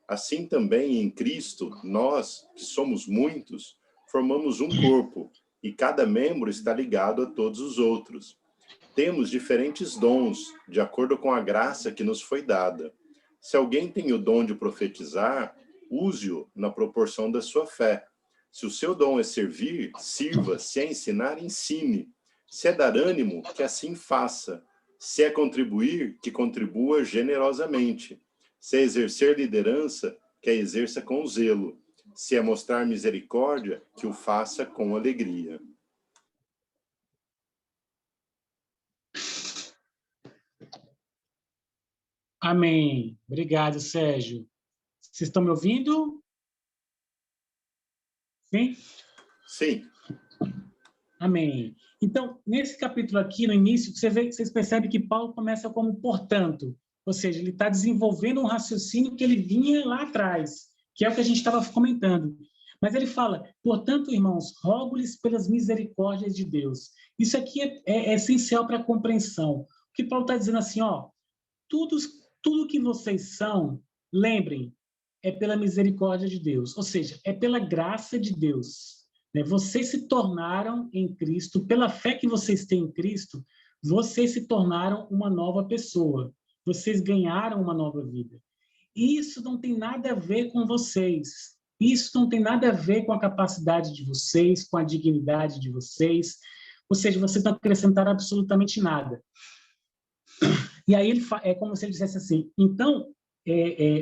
assim também em Cristo, nós, que somos muitos, formamos um corpo, e cada membro está ligado a todos os outros. Temos diferentes dons, de acordo com a graça que nos foi dada. Se alguém tem o dom de profetizar, use-o na proporção da sua fé. Se o seu dom é servir, sirva. Se é ensinar, ensine. Se é dar ânimo, que assim faça. Se é contribuir, que contribua generosamente. Se é exercer liderança, que a exerça com zelo. Se é mostrar misericórdia, que o faça com alegria. Amém. Obrigado, Sérgio. Vocês estão me ouvindo? Sim? Sim. Amém. Então, nesse capítulo aqui, no início, vocês percebem que Paulo começa como portanto, ou seja, ele está desenvolvendo um raciocínio que ele vinha lá atrás, que é o que a gente estava comentando. Mas ele fala, portanto, irmãos, rogo-lhes pelas misericórdias de Deus. Isso aqui é essencial para a compreensão. O que Paulo está dizendo assim, ó, tudo que vocês são, lembrem, é pela misericórdia de Deus, ou seja, é pela graça de Deus. Vocês se tornaram em Cristo, pela fé que vocês têm em Cristo, vocês se tornaram uma nova pessoa. Vocês ganharam uma nova vida. Isso não tem nada a ver com vocês. Isso não tem nada a ver com a capacidade de vocês, com a dignidade de vocês. Ou seja, vocês não acrescentaram absolutamente nada. E aí é como se ele dissesse assim, então,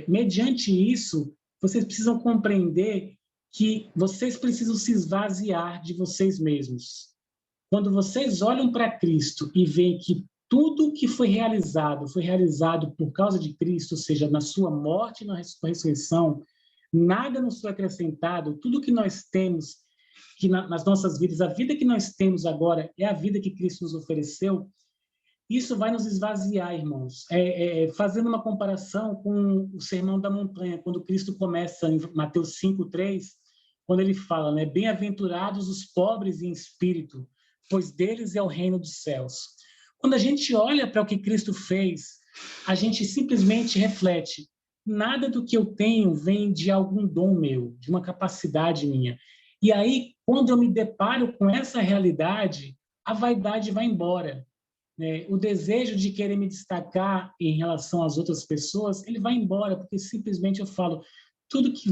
mediante isso, vocês precisam compreender que vocês precisam se esvaziar de vocês mesmos. Quando vocês olham para Cristo e veem que tudo que foi realizado por causa de Cristo, ou seja, na sua morte e na ressurreição, nada nos foi acrescentado, tudo que nós temos que nas nossas vidas, a vida que nós temos agora é a vida que Cristo nos ofereceu, isso vai nos esvaziar, irmãos. Fazendo uma comparação com o Sermão da Montanha, quando Cristo começa em Mateus 5:3, quando ele fala, né, bem-aventurados os pobres em espírito, pois deles é o reino dos céus. Quando a gente olha para o que Cristo fez, a gente simplesmente reflete, nada do que eu tenho vem de algum dom meu, de uma capacidade minha. E aí, quando eu me deparo com essa realidade, a vaidade vai embora. O desejo de querer me destacar em relação às outras pessoas, ele vai embora, porque simplesmente eu falo, tudo que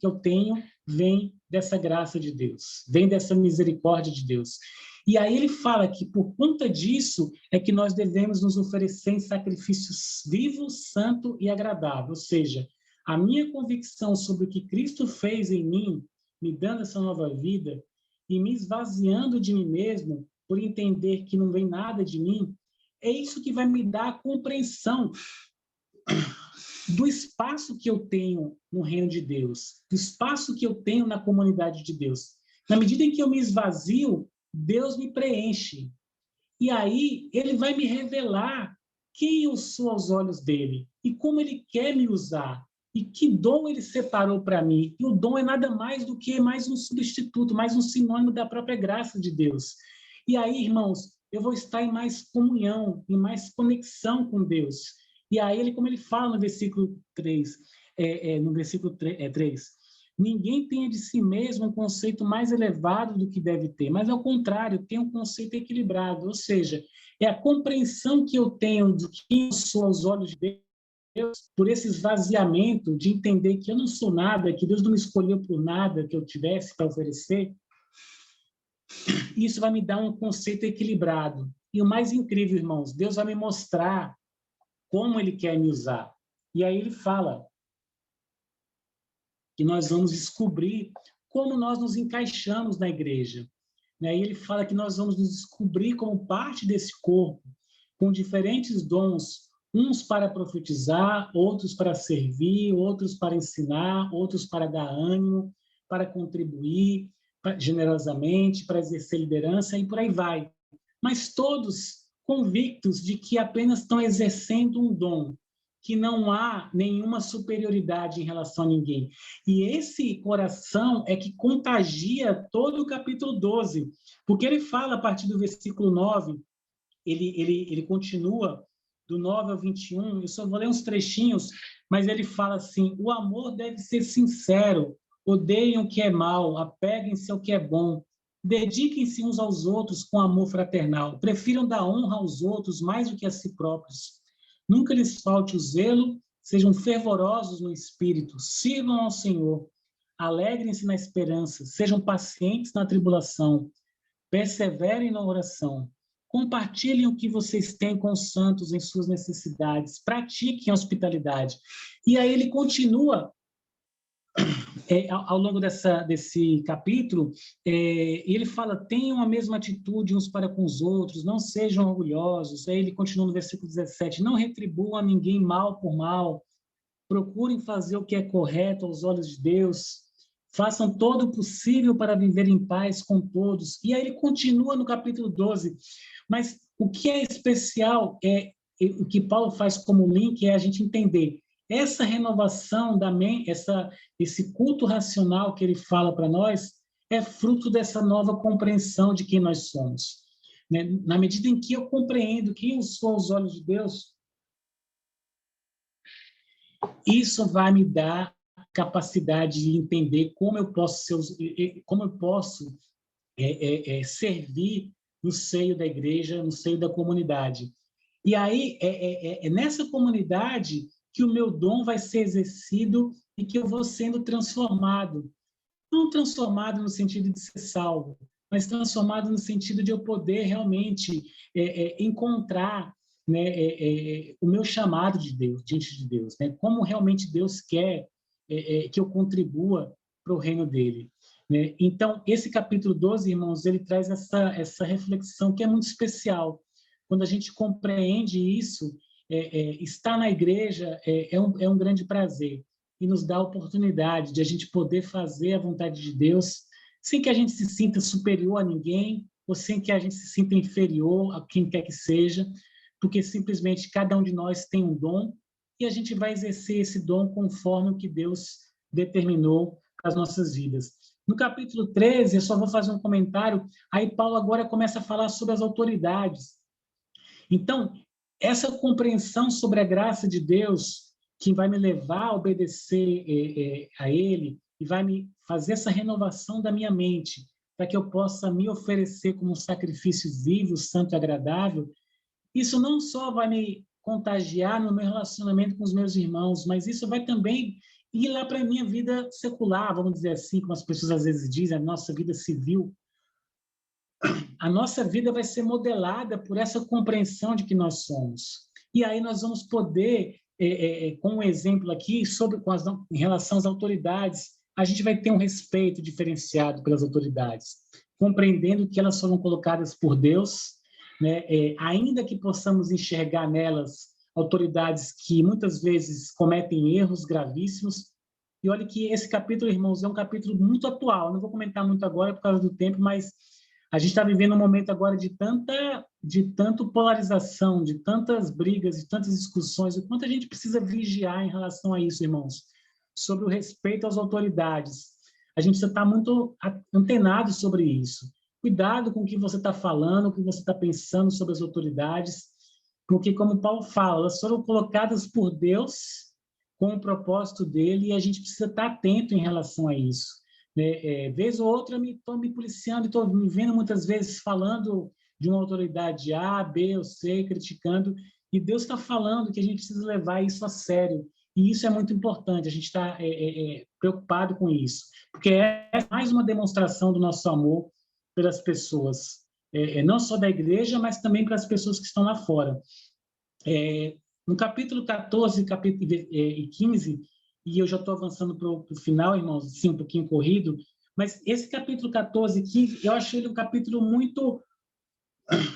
eu tenho, vem dessa graça de Deus, vem dessa misericórdia de Deus. E aí ele fala que por conta disso é que nós devemos nos oferecer em sacrifícios vivos, santo e agradável. Ou seja, a minha convicção sobre o que Cristo fez em mim, me dando essa nova vida e me esvaziando de mim mesmo, por entender que não vem nada de mim, é isso que vai me dar a compreensão do espaço que eu tenho no reino de Deus, do espaço que eu tenho na comunidade de Deus. Na medida em que eu me esvazio, Deus me preenche. E aí, ele vai me revelar quem eu sou aos olhos dele e como ele quer me usar e que dom ele separou para mim. E o dom é nada mais do que mais um substituto, mais um sinônimo da própria graça de Deus. E aí, irmãos, eu vou estar em mais comunhão, em mais conexão com Deus. E aí, como ele fala no versículo 3, ninguém tenha de si mesmo um conceito mais elevado do que deve ter, mas, ao contrário, tem um conceito equilibrado, ou seja, é a compreensão que eu tenho de quem eu sou aos olhos de Deus, por esse esvaziamento de entender que eu não sou nada, que Deus não me escolheu por nada que eu tivesse para oferecer. Isso vai me dar um conceito equilibrado. E o mais incrível, irmãos, Deus vai me mostrar como ele quer me usar. E aí ele fala que nós vamos descobrir como nós nos encaixamos na igreja. né? E ele fala que nós vamos nos descobrir como parte desse corpo, com diferentes dons, uns para profetizar, outros para servir, outros para ensinar, outros para dar ânimo, para contribuir generosamente, para exercer liderança e por aí vai. Mas todos convictos de que apenas estão exercendo um dom, que não há nenhuma superioridade em relação a ninguém. E esse coração é que contagia todo o capítulo 12, porque ele fala a partir do versículo 9, ele continua do 9 ao 21, eu só vou ler uns trechinhos, mas ele fala assim: o amor deve ser sincero, odeiem o que é mal, apeguem-se ao que é bom, dediquem-se uns aos outros com amor fraternal, prefiram dar honra aos outros mais do que a si próprios. Nunca lhes falte o zelo, sejam fervorosos no espírito, sirvam ao Senhor, alegrem-se na esperança, sejam pacientes na tribulação, perseverem na oração, compartilhem o que vocês têm com os santos em suas necessidades, pratiquem a hospitalidade. E aí ele continua, ao longo desse capítulo, ele fala: tenham a mesma atitude uns para com os outros, não sejam orgulhosos. Aí ele continua no versículo 17: não retribuam a ninguém mal por mal, procurem fazer o que é correto aos olhos de Deus, façam todo o possível para viver em paz com todos. E aí ele continua no capítulo 12, mas o que é especial, o que Paulo faz como link, é a gente entender essa renovação da mente, esse culto racional que ele fala para nós, é fruto dessa nova compreensão de quem nós somos. Né? Na medida em que eu compreendo quem eu sou aos olhos de Deus, isso vai me dar capacidade de entender como eu posso servir no seio da igreja, no seio da comunidade. E aí, é nessa comunidade que o meu dom vai ser exercido e que eu vou sendo transformado. Não transformado no sentido de ser salvo, mas transformado no sentido de eu poder realmente encontrar, né, o meu chamado de Deus, diante de Deus, né? Como realmente Deus quer que eu contribua para o reino dele. Né? Então, esse capítulo 12, irmãos, ele traz essa reflexão que é muito especial. Quando a gente compreende isso, estar na igreja é um grande prazer e nos dá a oportunidade de a gente poder fazer a vontade de Deus sem que a gente se sinta superior a ninguém ou sem que a gente se sinta inferior a quem quer que seja, porque simplesmente cada um de nós tem um dom e a gente vai exercer esse dom conforme o que Deus determinou para as nossas vidas. No capítulo 13, eu só vou fazer um comentário, aí Paulo agora começa a falar sobre as autoridades. Então, essa compreensão sobre a graça de Deus, que vai me levar a obedecer a Ele, e vai me fazer essa renovação da minha mente, para que eu possa me oferecer como um sacrifício vivo, santo e agradável, isso não só vai me contagiar no meu relacionamento com os meus irmãos, mas isso vai também ir lá para a minha vida secular, vamos dizer assim, como as pessoas às vezes dizem, a nossa vida civil. A nossa vida vai ser modelada por essa compreensão de que nós somos. E aí nós vamos poder, com um exemplo aqui, em relação às autoridades, a gente vai ter um respeito diferenciado pelas autoridades, compreendendo que elas foram colocadas por Deus, né? Ainda que possamos enxergar nelas autoridades que muitas vezes cometem erros gravíssimos. E olha que esse capítulo, irmãos, é um capítulo muito atual. Eu não vou comentar muito agora por causa do tempo, mas a gente está vivendo um momento agora de tanta polarização, de tantas brigas, de tantas discussões. O quanto a gente precisa vigiar em relação a isso, irmãos, sobre o respeito às autoridades. A gente precisa estar muito antenado sobre isso. Cuidado com o que você está falando, o que você está pensando sobre as autoridades, porque, como Paulo fala, elas foram colocadas por Deus com o propósito dele e a gente precisa estar atento em relação a isso. Vez ou outra, estou me policiando, estou me vendo muitas vezes falando de uma autoridade A, B ou C, criticando, e Deus está falando que a gente precisa levar isso a sério. E isso é muito importante, a gente está preocupado com isso, porque é mais uma demonstração do nosso amor pelas pessoas, não só da igreja, mas também para as pessoas que estão lá fora. No capítulo 14 e 15, e eu já estou avançando para o final, irmãos, assim, um pouquinho corrido, Mas esse capítulo 14 e 15, eu acho ele um capítulo muito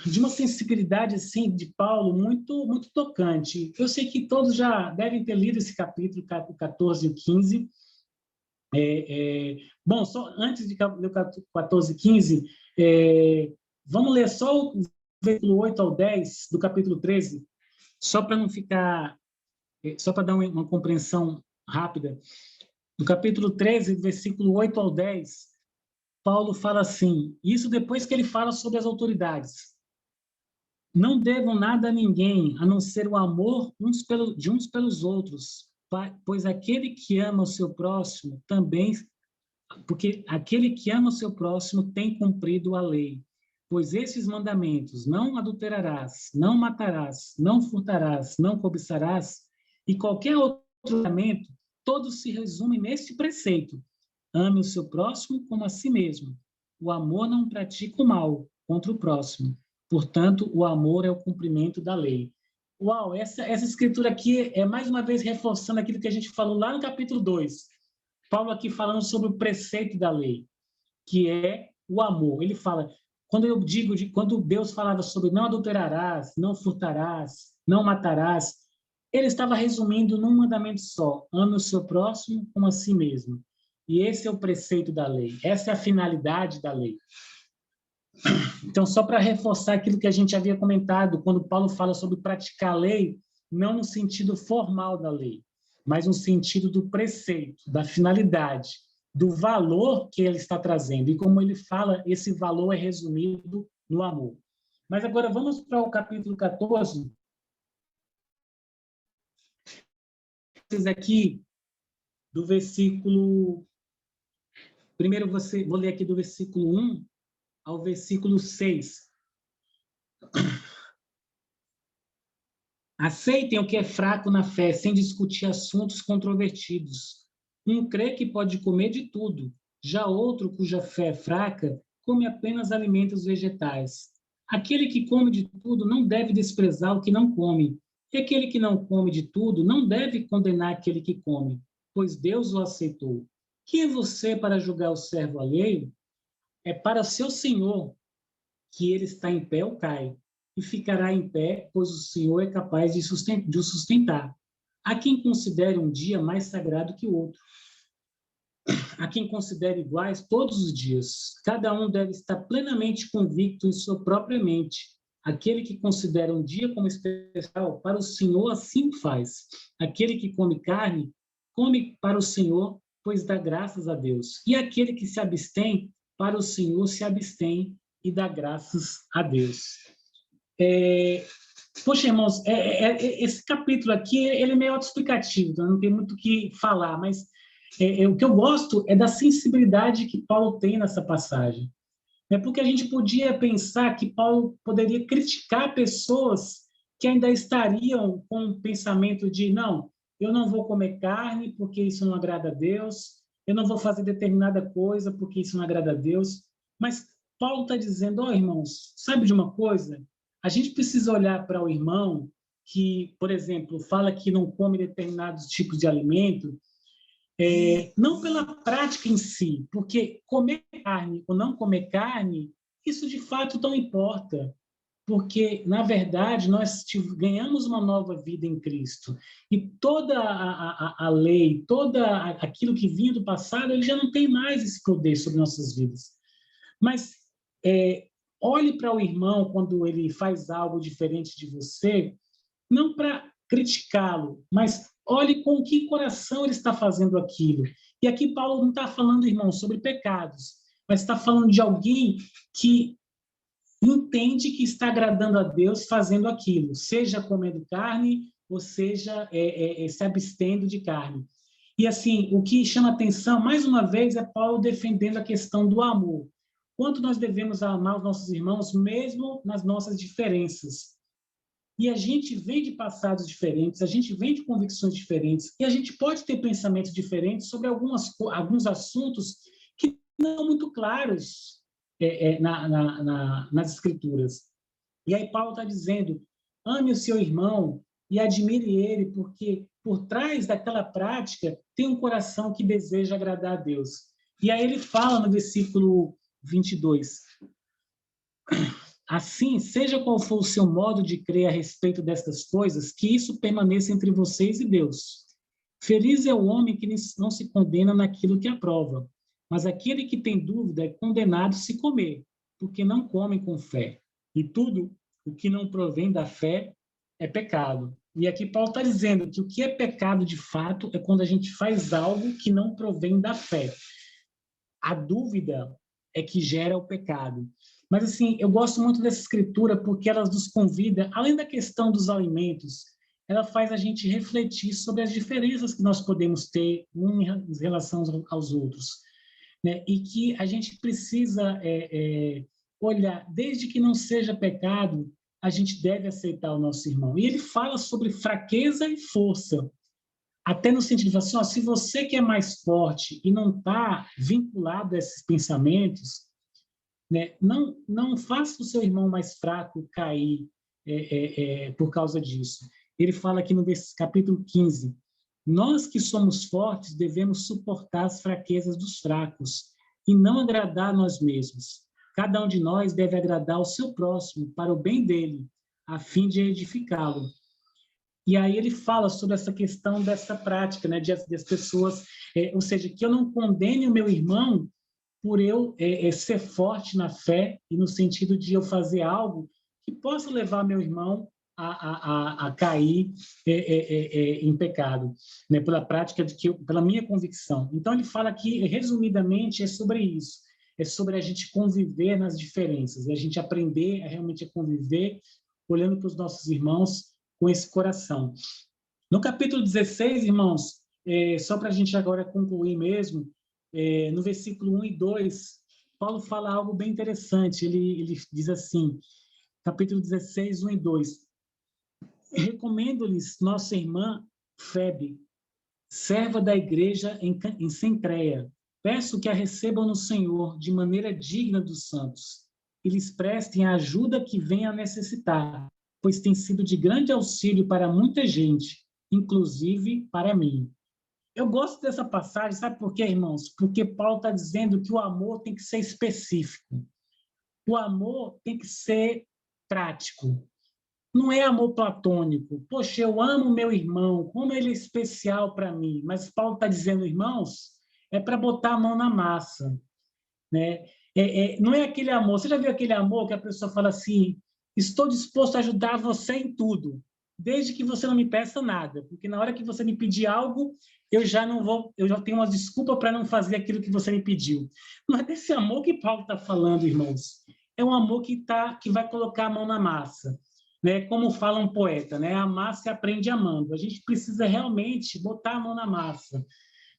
de uma sensibilidade assim de Paulo muito tocante. Eu sei que todos já devem ter lido esse capítulo, o 14 e o 15. Bom, só antes de ler o 14 e 15, vamos ler só o versículo 8 ao 10 do capítulo 13, só para não ficar, só para dar uma compreensão rápida. No capítulo 13, versículo 8 ao 10, Paulo fala assim, isso depois que ele fala sobre as autoridades. Não devam nada a ninguém, a não ser o amor de uns pelos outros, pois aquele que ama o seu próximo também, porque aquele que ama o seu próximo tem cumprido a lei. Pois esses mandamentos, não adulterarás, não matarás, não furtarás, não cobiçarás, e qualquer outro mandamento, todos se resumem neste preceito: ame o seu próximo como a si mesmo. O amor não pratica o mal contra o próximo. Portanto, o amor é o cumprimento da lei. Uau, essa escritura aqui é mais uma vez reforçando aquilo que a gente falou lá no capítulo 2. Paulo aqui falando sobre o preceito da lei, que é o amor. Ele fala, quando Deus falava sobre não adulterarás, não furtarás, não matarás, ele estava resumindo num mandamento só: ame o seu próximo como a si mesmo. E esse é o preceito da lei, essa é a finalidade da lei. Então, só para reforçar aquilo que a gente havia comentado, quando Paulo fala sobre praticar a lei, não no sentido formal da lei, mas no sentido do preceito, da finalidade, do valor que ele está trazendo. E como ele fala, esse valor é resumido no amor. Mas agora vamos para o capítulo 14. Aqui, do versículo... Primeiro, vou ler aqui do versículo 1 ao versículo 6. Aceitem o que é fraco na fé, sem discutir assuntos controvertidos. Um crê que pode comer de tudo, já outro, cuja fé é fraca, come apenas alimentos vegetais. Aquele que come de tudo não deve desprezar o que não come, e aquele que não come de tudo não deve condenar aquele que come, pois Deus o aceitou. Quem é você para julgar o servo alheio? É para seu Senhor que ele está em pé ou cai, e ficará em pé, pois o Senhor é capaz de o sustentar. Há quem considere um dia mais sagrado que o outro. Há quem considere iguais todos os dias. Cada um deve estar plenamente convicto em sua própria mente. Aquele que considera um dia como especial, para o Senhor assim faz. Aquele que come carne, come para o Senhor, pois dá graças a Deus. E aquele que se abstém, para o Senhor se abstém e dá graças a Deus. Poxa, irmãos, esse capítulo aqui, ele é meio autoexplicativo, então não tem muito o que falar, mas o que eu gosto é da sensibilidade que Paulo tem nessa passagem. Porque a gente podia pensar que Paulo poderia criticar pessoas que ainda estariam com o pensamento de, não, eu não vou comer carne porque isso não agrada a Deus, eu não vou fazer determinada coisa porque isso não agrada a Deus, mas Paulo está dizendo, irmãos, sabe de uma coisa? A gente precisa olhar para o irmão que, por exemplo, fala que não come determinados tipos de alimento, não pela prática em si, porque comer carne ou não comer carne, isso de fato não importa, porque, na verdade, nós ganhamos uma nova vida em Cristo, e toda a lei, todo aquilo que vinha do passado, ele já não tem mais esse poder sobre nossas vidas. Mas olhe para o irmão quando ele faz algo diferente de você, não para criticá-lo, mas olhe com que coração ele está fazendo aquilo. E aqui Paulo não está falando, irmão, sobre pecados, mas está falando de alguém que entende que está agradando a Deus fazendo aquilo, seja comendo carne, ou seja, se abstendo de carne. E assim, o que chama atenção, mais uma vez, é Paulo defendendo a questão do amor. Quanto nós devemos amar os nossos irmãos, mesmo nas nossas diferenças. E a gente vem de passados diferentes, a gente vem de convicções diferentes, e a gente pode ter pensamentos diferentes sobre alguns assuntos que não são muito claros nas Escrituras. E aí Paulo está dizendo, ame o seu irmão e admire ele, porque por trás daquela prática tem um coração que deseja agradar a Deus. E aí ele fala no versículo 22, assim, seja qual for o seu modo de crer a respeito destas coisas, que isso permaneça entre vocês e Deus. Feliz é o homem que não se condena naquilo que aprova, mas aquele que tem dúvida é condenado se comer, porque não come com fé. E tudo o que não provém da fé é pecado. E aqui Paulo está dizendo que o que é pecado de fato é quando a gente faz algo que não provém da fé. A dúvida é que gera o pecado. Mas, assim, eu gosto muito dessa escritura porque ela nos convida, além da questão dos alimentos, ela faz a gente refletir sobre as diferenças que nós podemos ter em relação aos outros, né? E que a gente precisa olhar, desde que não seja pecado, a gente deve aceitar o nosso irmão. E ele fala sobre fraqueza e força, até no sentido de assim, ó, se você que é mais forte e não está vinculado a esses pensamentos, né, não faça o seu irmão mais fraco cair por causa disso. Ele fala aqui no capítulo 15, nós que somos fortes devemos suportar as fraquezas dos fracos e não agradar a nós mesmos. Cada um de nós deve agradar o seu próximo para o bem dele, a fim de edificá-lo. E aí ele fala sobre essa questão dessa prática, né, de as pessoas, ou seja, que eu não condene o meu irmão por eu ser forte na fé e no sentido de eu fazer algo que possa levar meu irmão a cair em pecado, né, pela prática pela minha convicção. Então ele fala aqui, resumidamente, é sobre isso, é sobre a gente conviver nas diferenças, a gente aprender a realmente conviver olhando para os nossos irmãos com esse coração. No capítulo 16, irmãos, só para a gente agora concluir mesmo, no versículo 1 e 2, Paulo fala algo bem interessante. Ele diz assim, capítulo 16, 1 e 2, recomendo-lhes nossa irmã Febe, serva da igreja em Cencreia. Peço que a recebam no Senhor de maneira digna dos santos e lhes prestem a ajuda que venha a necessitar, pois tem sido de grande auxílio para muita gente, inclusive para mim. Eu gosto dessa passagem, sabe por quê, irmãos? Porque Paulo está dizendo que o amor tem que ser específico. O amor tem que ser prático. Não é amor platônico. Poxa, eu amo meu irmão, como ele é especial para mim. Mas Paulo está dizendo, irmãos, é para botar a mão na massa, né? Não é aquele amor. Você já viu aquele amor que a pessoa fala assim, estou disposto a ajudar você em tudo, desde que você não me peça nada, porque na hora que você me pedir algo, eu já tenho uma desculpa para não fazer aquilo que você me pediu. Não é desse amor que Paulo está falando, irmãos. É um amor que vai colocar a mão na massa, né? Como fala um poeta, né? Amar se aprende amando. A gente precisa realmente botar a mão na massa,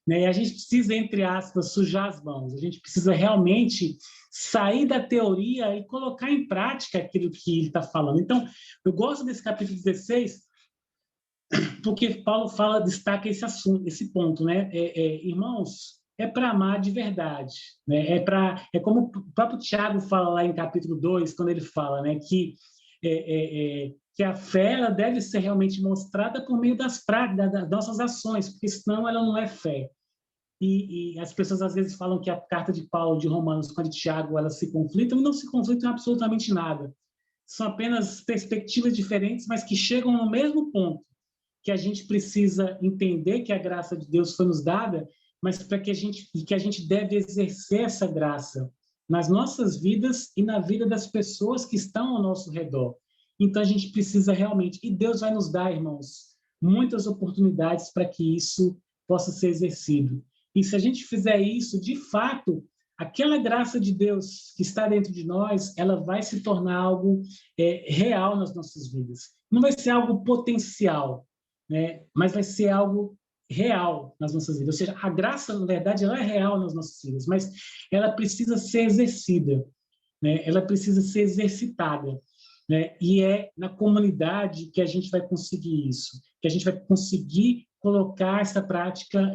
né? A gente precisa, entre aspas, sujar as mãos. A gente precisa realmente sair da teoria e colocar em prática aquilo que ele está falando. Então, eu gosto desse capítulo 16, porque Paulo destaca esse assunto, esse ponto, né? Irmãos, é para amar de verdade, né? É como o próprio Tiago fala lá em capítulo 2, quando ele fala, né, que a fé ela deve ser realmente mostrada por meio das práticas, das nossas ações, porque senão ela não é fé. E as pessoas às vezes falam que a carta de Paulo, de Romanos, com a de Tiago, elas se conflitam, e não se conflitam em absolutamente nada. São apenas perspectivas diferentes, mas que chegam no mesmo ponto, que a gente precisa entender que a graça de Deus foi nos dada, mas que a gente deve exercer essa graça nas nossas vidas e na vida das pessoas que estão ao nosso redor. Então a gente precisa realmente, e Deus vai nos dar, irmãos, muitas oportunidades para que isso possa ser exercido. E se a gente fizer isso, de fato, aquela graça de Deus que está dentro de nós, ela vai se tornar algo real nas nossas vidas. Não vai ser algo potencial, né? Mas vai ser algo real nas nossas vidas. Ou seja, a graça, na verdade, ela é real nas nossas vidas, mas ela precisa ser exercida, né? Ela precisa ser exercitada, né? E é na comunidade que a gente vai conseguir isso, que a gente vai conseguir colocar essa prática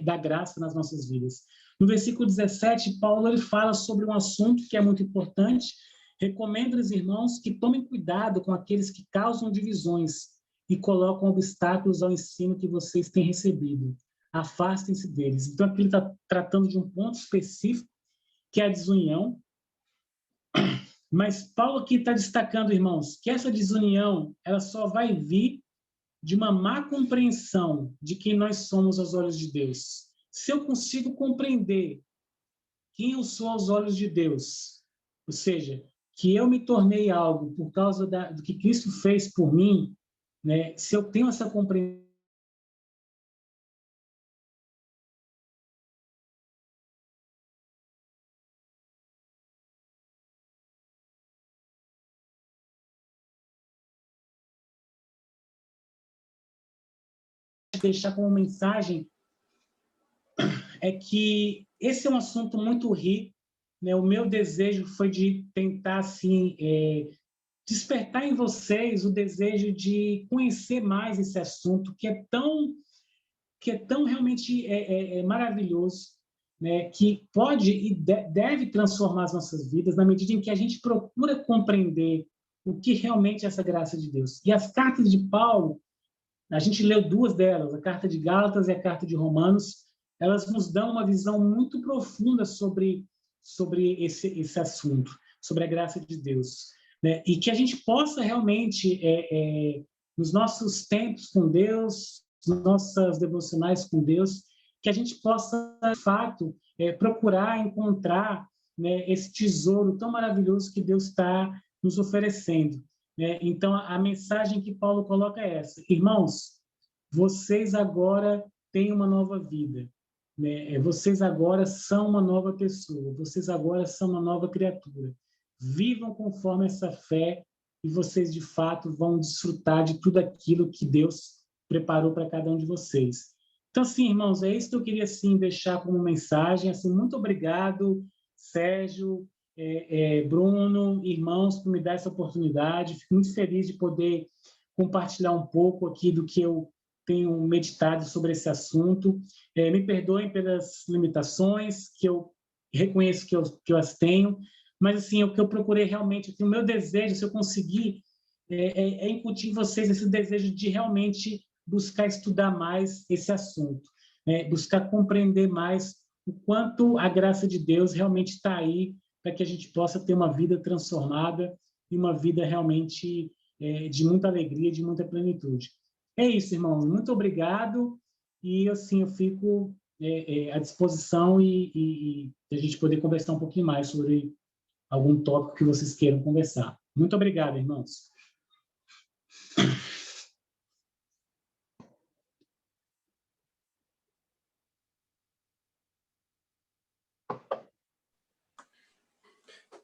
da graça nas nossas vidas. No versículo 17, Paulo ele fala sobre um assunto que é muito importante. Recomendo aos irmãos que tomem cuidado com aqueles que causam divisões e colocam obstáculos ao ensino que vocês têm recebido. afastem-se deles. Então, aqui ele está tratando de um ponto específico, que é a desunião. Mas Paulo aqui está destacando, irmãos, que essa desunião ela só vai vir de uma má compreensão de quem nós somos aos olhos de Deus. Se eu consigo compreender quem eu sou aos olhos de Deus, ou seja, que eu me tornei algo por causa do que Cristo fez por mim, né? Se eu tenho essa compreensão, deixar como mensagem é que esse é um assunto muito rico, né? O meu desejo foi de tentar assim despertar em vocês o desejo de conhecer mais esse assunto que é tão realmente maravilhoso, né? Que pode e deve transformar as nossas vidas na medida em que a gente procura compreender o que realmente é essa graça de Deus. E as cartas de Paulo, a gente leu duas delas, a carta de Gálatas e a carta de Romanos, elas nos dão uma visão muito profunda sobre esse assunto, sobre a graça de Deus, né? E que a gente possa realmente, nos nossos tempos com Deus, nas nossas devocionais com Deus, que a gente possa, de fato, procurar encontrar, né, esse tesouro tão maravilhoso que Deus está nos oferecendo, né? Então, a mensagem que Paulo coloca é essa: irmãos, vocês agora têm uma nova vida, né? Vocês agora são uma nova pessoa, vocês agora são uma nova criatura. Vivam conforme essa fé e vocês, de fato, vão desfrutar de tudo aquilo que Deus preparou para cada um de vocês. Então, assim, irmãos, é isso que eu queria assim, deixar como mensagem. Assim, muito obrigado, Sérgio, Bruno, irmãos, por me dar essa oportunidade. Fico muito feliz de poder compartilhar um pouco aqui do que eu tenho meditado sobre esse assunto. Me perdoem pelas limitações, que eu reconheço que eu as tenho, mas assim, o que eu procurei realmente, assim, o meu desejo, se eu conseguir, incutir em vocês esse desejo de realmente buscar estudar mais esse assunto, né? Buscar compreender mais o quanto a graça de Deus realmente está aí para que a gente possa ter uma vida transformada e uma vida realmente de muita alegria, de muita plenitude. É isso, irmãos. Muito obrigado. E, assim, eu fico à disposição e a gente poder conversar um pouquinho mais sobre algum tópico que vocês queiram conversar. Muito obrigado, irmãos.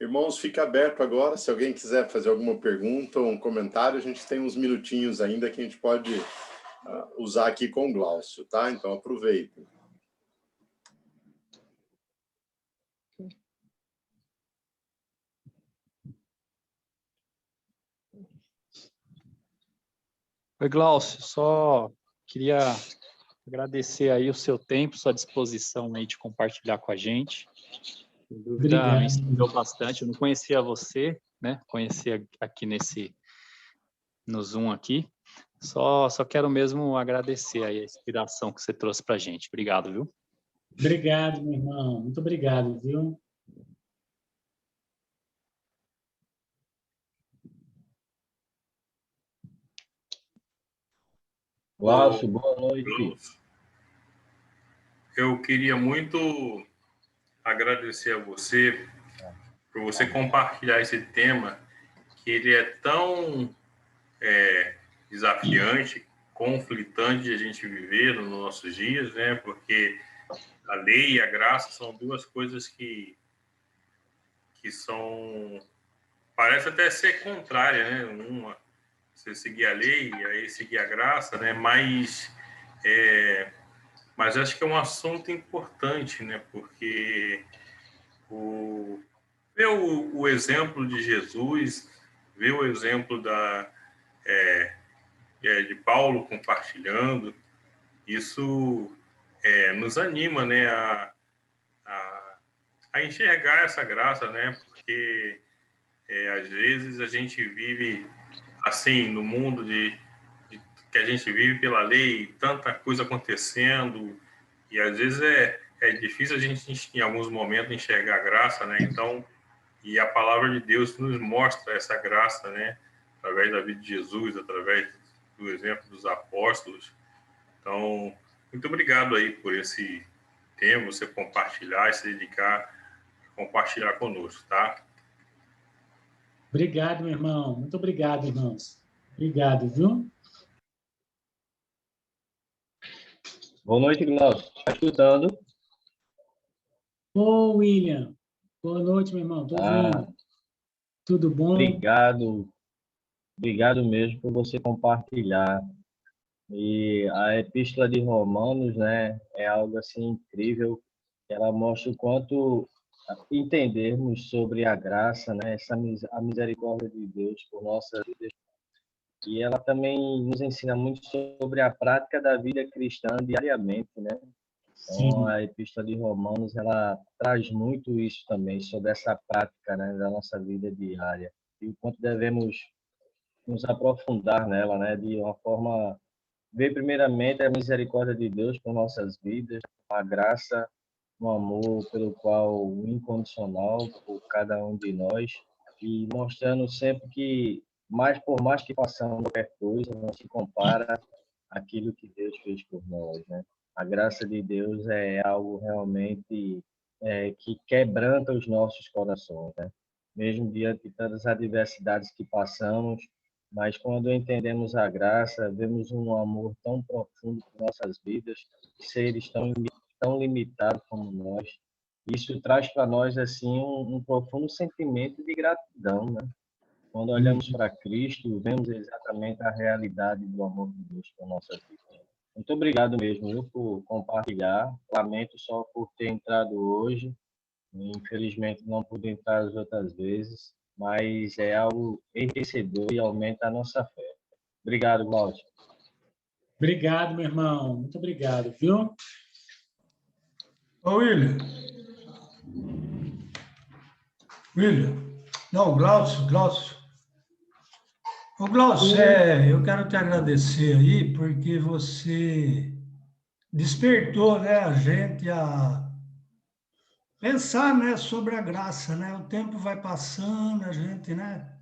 Irmãos, fica aberto agora. Se alguém quiser fazer alguma pergunta ou um comentário, a gente tem uns minutinhos ainda que a gente pode usar aqui com o Glaucio, tá? Então, aproveitem. Oi, Glaucio, só queria agradecer aí o seu tempo, sua disposição aí de compartilhar com a gente. Sem dúvida, Obrigado. me inspirou bastante. Eu não conhecia você, né? Conhecia aqui no Zoom aqui. Só quero mesmo agradecer aí a inspiração que você trouxe para a gente. Obrigado, viu? Obrigado, meu irmão. Muito obrigado, viu? Glaucio, boa noite. Eu queria muito agradecer a você por você compartilhar esse tema, que ele é tão desafiante, conflitante de a gente viver nos nossos dias, né? Porque a lei e a graça são duas coisas que são... Parece até ser contrária, né? Uma, você seguir a lei e aí seguir a graça, né? Mas acho que é um assunto importante, né? Porque ver o exemplo de Jesus, ver o exemplo de Paulo compartilhando, isso nos anima, né? A enxergar essa graça, né? Porque às vezes a gente vive assim no mundo que a gente vive pela lei, tanta coisa acontecendo, E às vezes é difícil a gente, em alguns momentos, enxergar a graça, né? Então, e a palavra de Deus nos mostra essa graça, né? Através da vida de Jesus, através do exemplo dos apóstolos. Então, muito obrigado aí por esse tempo, você compartilhar e se dedicar a compartilhar conosco, tá? Obrigado, meu irmão. Muito obrigado, irmãos. Obrigado, viu? Boa noite, Glaucio. Está escutando? Ô, William. Boa noite, meu irmão. Tô ouvindo. Tudo bom? Obrigado. Obrigado mesmo por você compartilhar. E a Epístola de Romanos, né, é algo assim incrível. Ela mostra o quanto entendermos sobre a graça, né, a misericórdia de Deus por nossas vidas. E ela também nos ensina muito sobre a prática da vida cristã diariamente, né? Então, a Epístola de Romanos, ela traz muito isso também, sobre essa prática, né, da nossa vida diária. E o quanto devemos nos aprofundar nela, né, de uma forma... Ver primeiramente a misericórdia de Deus por nossas vidas, a graça, o amor pelo qual incondicional por cada um de nós, e mostrando sempre que, por mais que façamos qualquer coisa, não se compara àquilo que Deus fez por nós, né? A graça de Deus é algo realmente que quebranta os nossos corações, né? Mesmo diante de tantas adversidades que passamos, mas quando entendemos a graça, vemos um amor tão profundo por nossas vidas, seres tão limitados como nós. Isso traz para nós assim um profundo sentimento de gratidão, né? Quando olhamos para Cristo, vemos exatamente a realidade do amor de Deus por nossas vidas. Muito obrigado mesmo, viu, por compartilhar. Lamento só por ter entrado hoje. Infelizmente não pude entrar as outras vezes, mas é algo enriquecedor e aumenta a nossa fé. Obrigado, Glaucio. Obrigado, meu irmão. Muito obrigado, viu? Ô, William. Não, Glaucio. Ô, Glaucio, eu quero te agradecer aí, porque você despertou, né, a gente a pensar, né, sobre a graça, né? O tempo vai passando, a gente, né,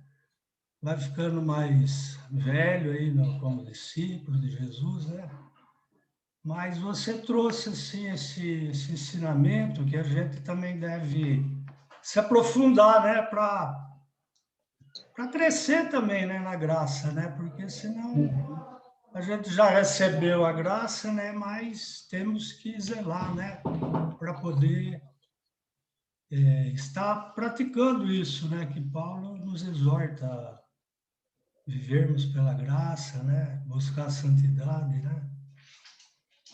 vai ficando mais velho aí, como discípulo de Jesus, né? Mas você trouxe, assim, esse ensinamento que a gente também deve se aprofundar, né, para crescer também, né, na graça, né? Porque senão a gente já recebeu a graça, né, mas temos que zelar, né, para poder estar praticando isso, né, que Paulo nos exorta a vivermos pela graça, né, buscar a santidade, né?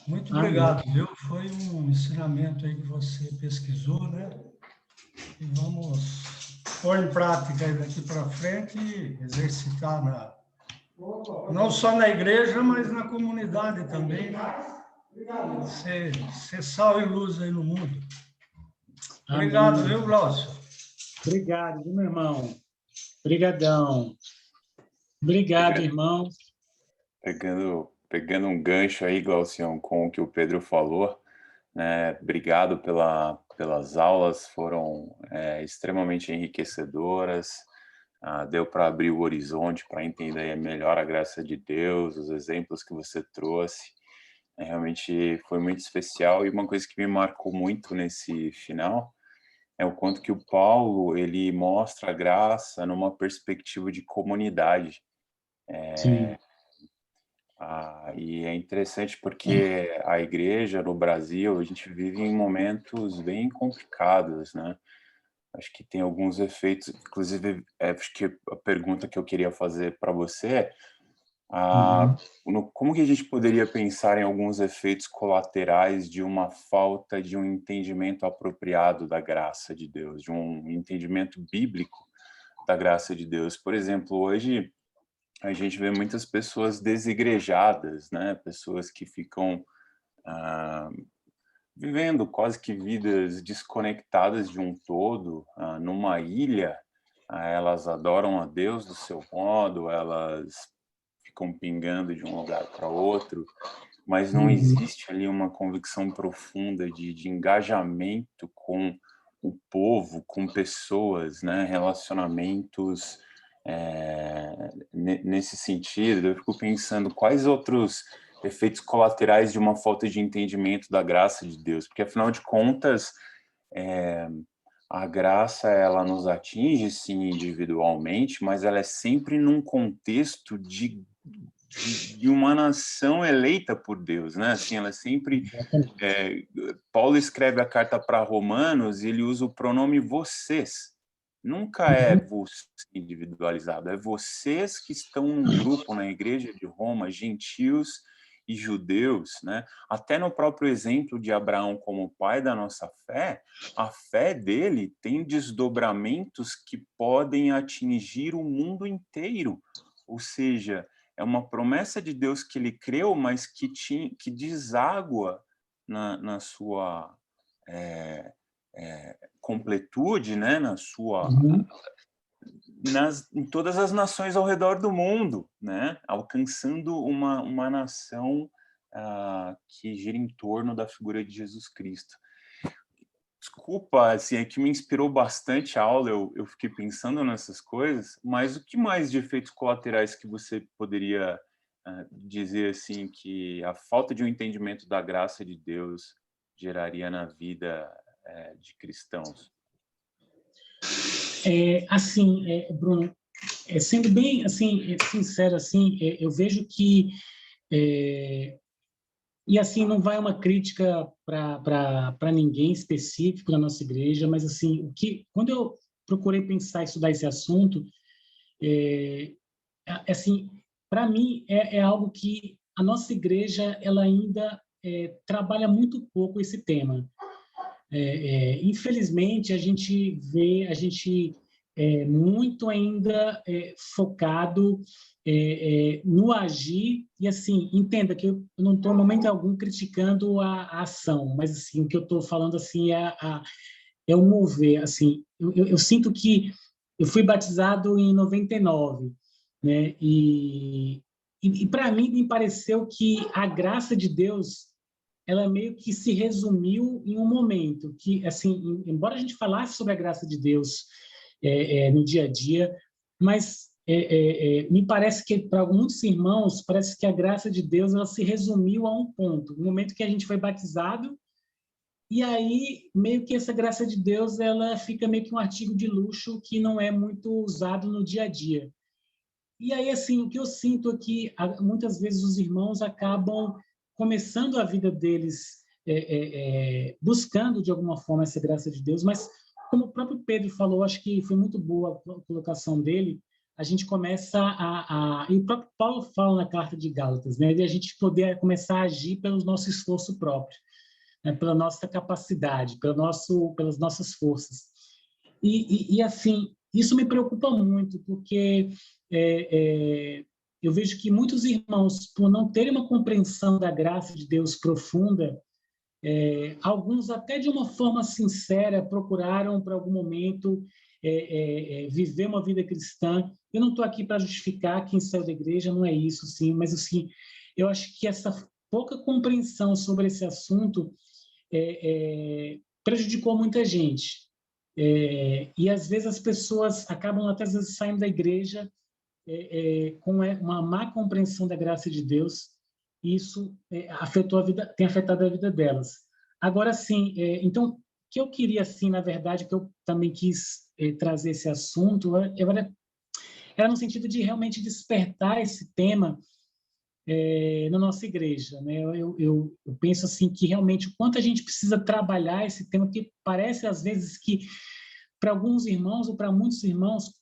Muito obrigado, viu? Foi um ensinamento aí que você pesquisou, né? E vamos pôr em prática aí daqui para frente e exercitar não só na igreja, mas na comunidade também, né? Ser sal e luz aí no mundo. Obrigado, viu, Glaucio? Obrigado, viu, meu irmão? Obrigadão. Obrigado, irmão. Pegando um gancho aí, Glaucião, com o que o Pedro falou, né? Obrigado pelas aulas, foram extremamente enriquecedoras. Deu para abrir o horizonte, para entender melhor a graça de Deus, os exemplos que você trouxe. Realmente foi muito especial, e uma coisa que me marcou muito nesse final é o quanto que o Paulo ele mostra a graça numa perspectiva de comunidade. Sim. E é interessante porque a igreja no Brasil, a gente vive em momentos bem complicados, né? Acho que tem alguns efeitos, inclusive, acho que a pergunta que eu queria fazer para você é como que a gente poderia pensar em alguns efeitos colaterais de uma falta de um entendimento apropriado da graça de Deus, de um entendimento bíblico da graça de Deus. Por exemplo, hoje a gente vê muitas pessoas desigrejadas, né? Pessoas que ficam vivendo quase que vidas desconectadas de um todo, numa ilha. Elas adoram a Deus do seu modo, elas ficam pingando de um lugar para outro, mas não existe ali uma convicção profunda de engajamento com o povo, com pessoas, né? Relacionamentos nesse sentido. Eu fico pensando quais outros efeitos colaterais de uma falta de entendimento da graça de Deus, porque afinal de contas a graça ela nos atinge sim individualmente, mas ela é sempre num contexto de uma nação eleita por Deus, né? Assim, ela é sempre... Paulo escreve a carta para Romanos e ele usa o pronome vocês. Nunca é você individualizado, é vocês que estão num grupo na igreja de Roma, gentios e judeus, né? Até no próprio exemplo de Abraão como pai da nossa fé, a fé dele tem desdobramentos que podem atingir o mundo inteiro. Ou seja, é uma promessa de Deus que ele creu, mas que deságua na sua completude, né? Na sua... em todas as nações ao redor do mundo, né? Alcançando uma nação que gira em torno da figura de Jesus Cristo. Desculpa, assim, é que me inspirou bastante a aula, eu fiquei pensando nessas coisas, mas o que mais de efeitos colaterais que você poderia dizer, assim, que a falta de um entendimento da graça de Deus geraria na vida de cristãos? Bruno, sendo bem assim, sincero, assim, eu vejo que, e assim, não vai uma crítica para ninguém específico na nossa igreja, mas assim, quando eu procurei pensar e estudar esse assunto, assim, para mim é algo que a nossa igreja ela ainda trabalha muito pouco esse tema. Infelizmente, a gente vê muito ainda focado no agir, e assim, entenda que eu não estou em momento algum criticando a ação, mas assim, o que eu estou falando assim, é o mover. Assim, eu sinto que eu fui batizado em 99, né? E para mim me pareceu que a graça de Deus ela meio que se resumiu em um momento que, assim, embora a gente falasse sobre a graça de Deus no dia a dia, mas me parece que para muitos irmãos parece que a graça de Deus ela se resumiu a um ponto, no momento que a gente foi batizado, e aí meio que essa graça de Deus ela fica meio que um artigo de luxo que não é muito usado no dia a dia. E aí, assim, o que eu sinto é que muitas vezes os irmãos acabam começando a vida deles buscando, de alguma forma, essa graça de Deus, mas, como o próprio Pedro falou, acho que foi muito boa a colocação dele, a gente começa e o próprio Paulo fala na carta de Gálatas, né, de a gente poder começar a agir pelo nosso esforço próprio, né, pela nossa capacidade, pelas nossas forças. E assim, isso me preocupa muito, porque eu vejo que muitos irmãos, por não terem uma compreensão da graça de Deus profunda, alguns até de uma forma sincera procuraram, por algum momento, viver uma vida cristã. Eu não estou aqui para justificar quem saiu da igreja, não é isso, sim, mas assim, eu acho que essa pouca compreensão sobre esse assunto prejudicou muita gente. E às vezes as pessoas acabam até às vezes saindo da igreja com uma má compreensão da graça de Deus, e isso tem afetado a vida delas. Agora, sim, então, o que eu queria, assim, na verdade, que eu também quis trazer esse assunto, era no sentido de realmente despertar esse tema na nossa igreja, né? Eu penso, assim, que realmente o quanto a gente precisa trabalhar esse tema, que parece, às vezes, que para alguns irmãos ou para muitos irmãos,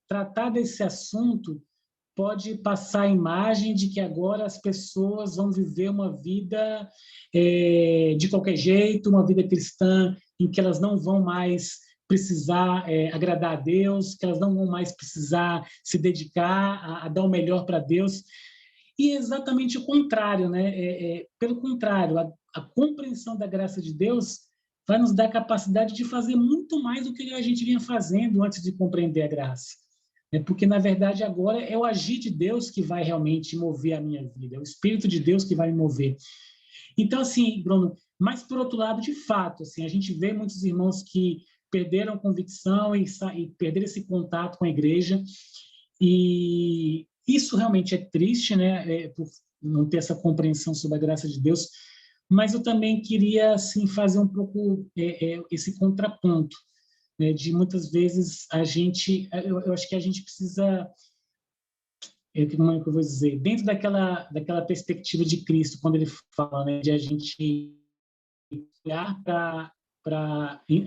tratar desse assunto pode passar a imagem de que agora as pessoas vão viver uma vida de qualquer jeito, uma vida cristã em que elas não vão mais precisar agradar a Deus, que elas não vão mais precisar se dedicar a dar o melhor para Deus. E é exatamente o contrário, né? Pelo contrário, a compreensão da graça de Deus vai nos dar a capacidade de fazer muito mais do que a gente vinha fazendo antes de compreender a graça. Porque, na verdade, agora é o agir de Deus que vai realmente mover a minha vida, é o Espírito de Deus que vai me mover. Então, assim, Bruno, mas, por outro lado, de fato, assim, a gente vê muitos irmãos que perderam convicção e perderam esse contato com a igreja, e isso realmente é triste, né, por não ter essa compreensão sobre a graça de Deus, mas eu também queria, assim, fazer um pouco esse contraponto, né, de muitas vezes a gente, eu acho que a gente precisa, como é que eu vou dizer, dentro daquela perspectiva de Cristo, quando ele fala, né, de a gente olhar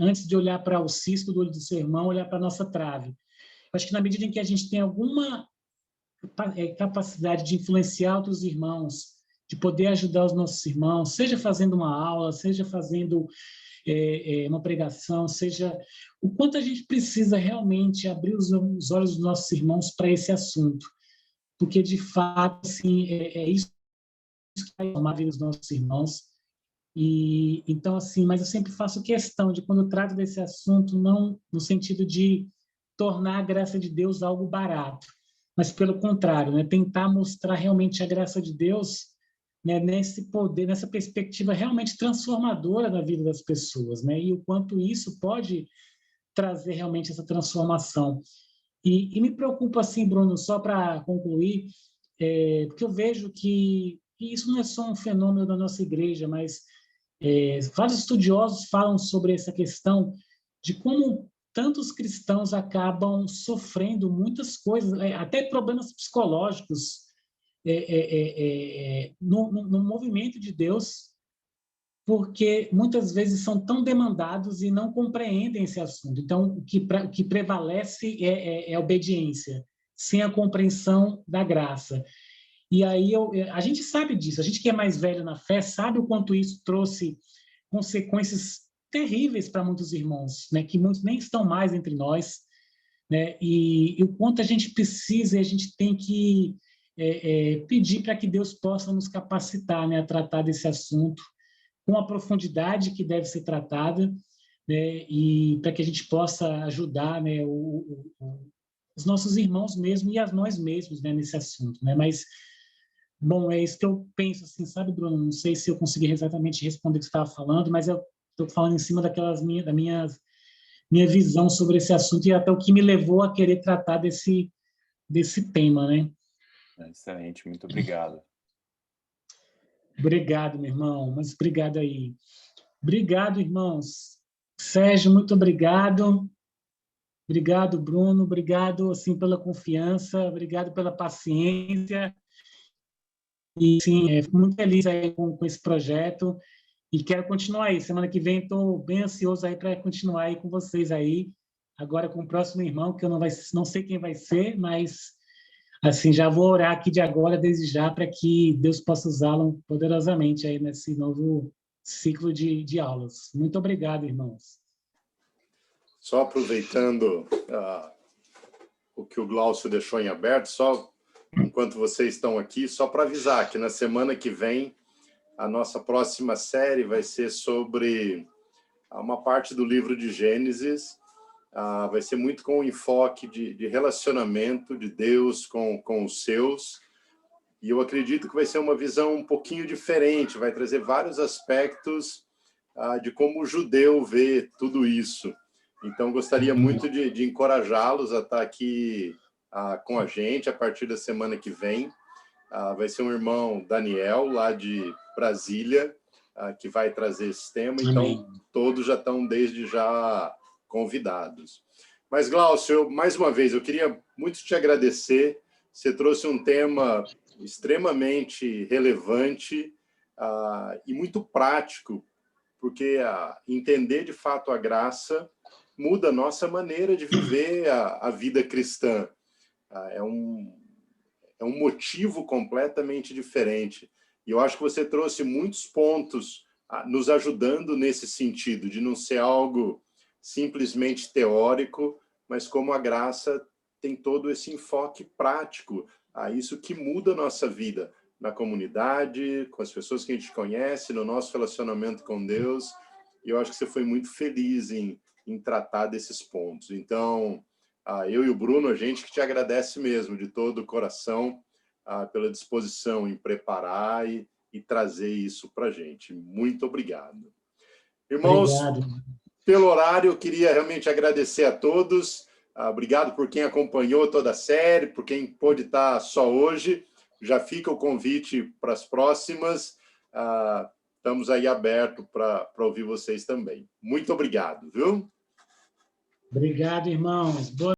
antes de olhar para o cisco do olho do seu irmão, olhar para a nossa trave. Eu acho que na medida em que a gente tem alguma capacidade de influenciar outros irmãos, de poder ajudar os nossos irmãos, seja fazendo uma aula, seja fazendo uma pregação, seja o quanto a gente precisa realmente abrir os olhos dos nossos irmãos para esse assunto, porque de fato assim, é isso que vai formar a vida dos nossos irmãos. E então assim, mas eu sempre faço questão de, quando eu trato desse assunto, não no sentido de tornar a graça de Deus algo barato, mas pelo contrário, né, tentar mostrar realmente a graça de Deus, né, nesse poder, nessa perspectiva realmente transformadora da vida das pessoas, né, e o quanto isso pode trazer realmente essa transformação. E me preocupa, assim, Bruno, só para concluir, porque eu vejo que isso não é só um fenômeno da nossa igreja, mas vários estudiosos falam sobre essa questão de como tantos cristãos acabam sofrendo muitas coisas, até problemas psicológicos, no movimento de Deus, porque muitas vezes são tão demandados e não compreendem esse assunto. Então, o que prevalece é a obediência, sem a compreensão da graça. E aí a gente sabe disso, a gente que é mais velho na fé sabe o quanto isso trouxe consequências terríveis para muitos irmãos, né, que muitos nem estão mais entre nós, né, e o quanto a gente precisa, e a gente tem que pedir para que Deus possa nos capacitar, né, a tratar desse assunto com a profundidade que deve ser tratada, né, e para que a gente possa ajudar, né, os nossos irmãos mesmo e a nós mesmos, né, nesse assunto, né, mas bom, é isso que eu penso, assim, sabe, Bruno? Não sei se eu consegui exatamente responder o que você estava falando, mas eu estou falando em cima da minha visão sobre esse assunto e até o que me levou a querer tratar desse tema, né? Excelente, muito obrigado. Obrigado, meu irmão, mas obrigado aí. Obrigado, irmãos. Sérgio, muito obrigado. Obrigado, Bruno. Obrigado, assim, pela confiança. Obrigado pela paciência. E, sim, fico muito feliz aí com esse projeto e quero continuar aí. Semana que vem estou bem ansioso aí para continuar aí com vocês aí, agora com o próximo irmão, que eu não sei quem vai ser, mas, assim, já vou orar aqui de agora, desde já, para que Deus possa usá-lo poderosamente aí nesse novo ciclo de aulas. Muito obrigado, irmãos. Só aproveitando o que o Glaucio deixou em aberto, só enquanto vocês estão aqui, só para avisar que na semana que vem a nossa próxima série vai ser sobre uma parte do livro de Gênesis, vai ser muito com o enfoque de relacionamento de Deus com os seus, e eu acredito que vai ser uma visão um pouquinho diferente, vai trazer vários aspectos de como o judeu vê tudo isso. Então, gostaria muito de encorajá-los a estar aqui com a gente a partir da semana que vem. Vai ser um irmão Daniel, lá de Brasília, que vai trazer esse tema. Então, todos já estão desde já convidados. Mas, Glaucio, mais uma vez, eu queria muito te agradecer. Você trouxe um tema extremamente relevante e muito prático, porque entender de fato a graça muda a nossa maneira de viver a vida cristã. É um motivo completamente diferente. E eu acho que você trouxe muitos pontos nos ajudando nesse sentido, de não ser algo simplesmente teórico, mas como a graça tem todo esse enfoque prático, isso que muda a nossa vida, na comunidade, com as pessoas que a gente conhece, no nosso relacionamento com Deus. E eu acho que você foi muito feliz em tratar desses pontos. Então, eu e o Bruno, a gente que te agradece mesmo, de todo o coração, pela disposição em preparar e trazer isso para a gente. Muito obrigado. Irmãos, obrigado. Pelo horário, eu queria realmente agradecer a todos. Obrigado por quem acompanhou toda a série, por quem pôde estar só hoje. Já fica o convite para as próximas. Estamos aí abertos para ouvir vocês também. Muito obrigado, viu? Obrigado, irmãos. Boa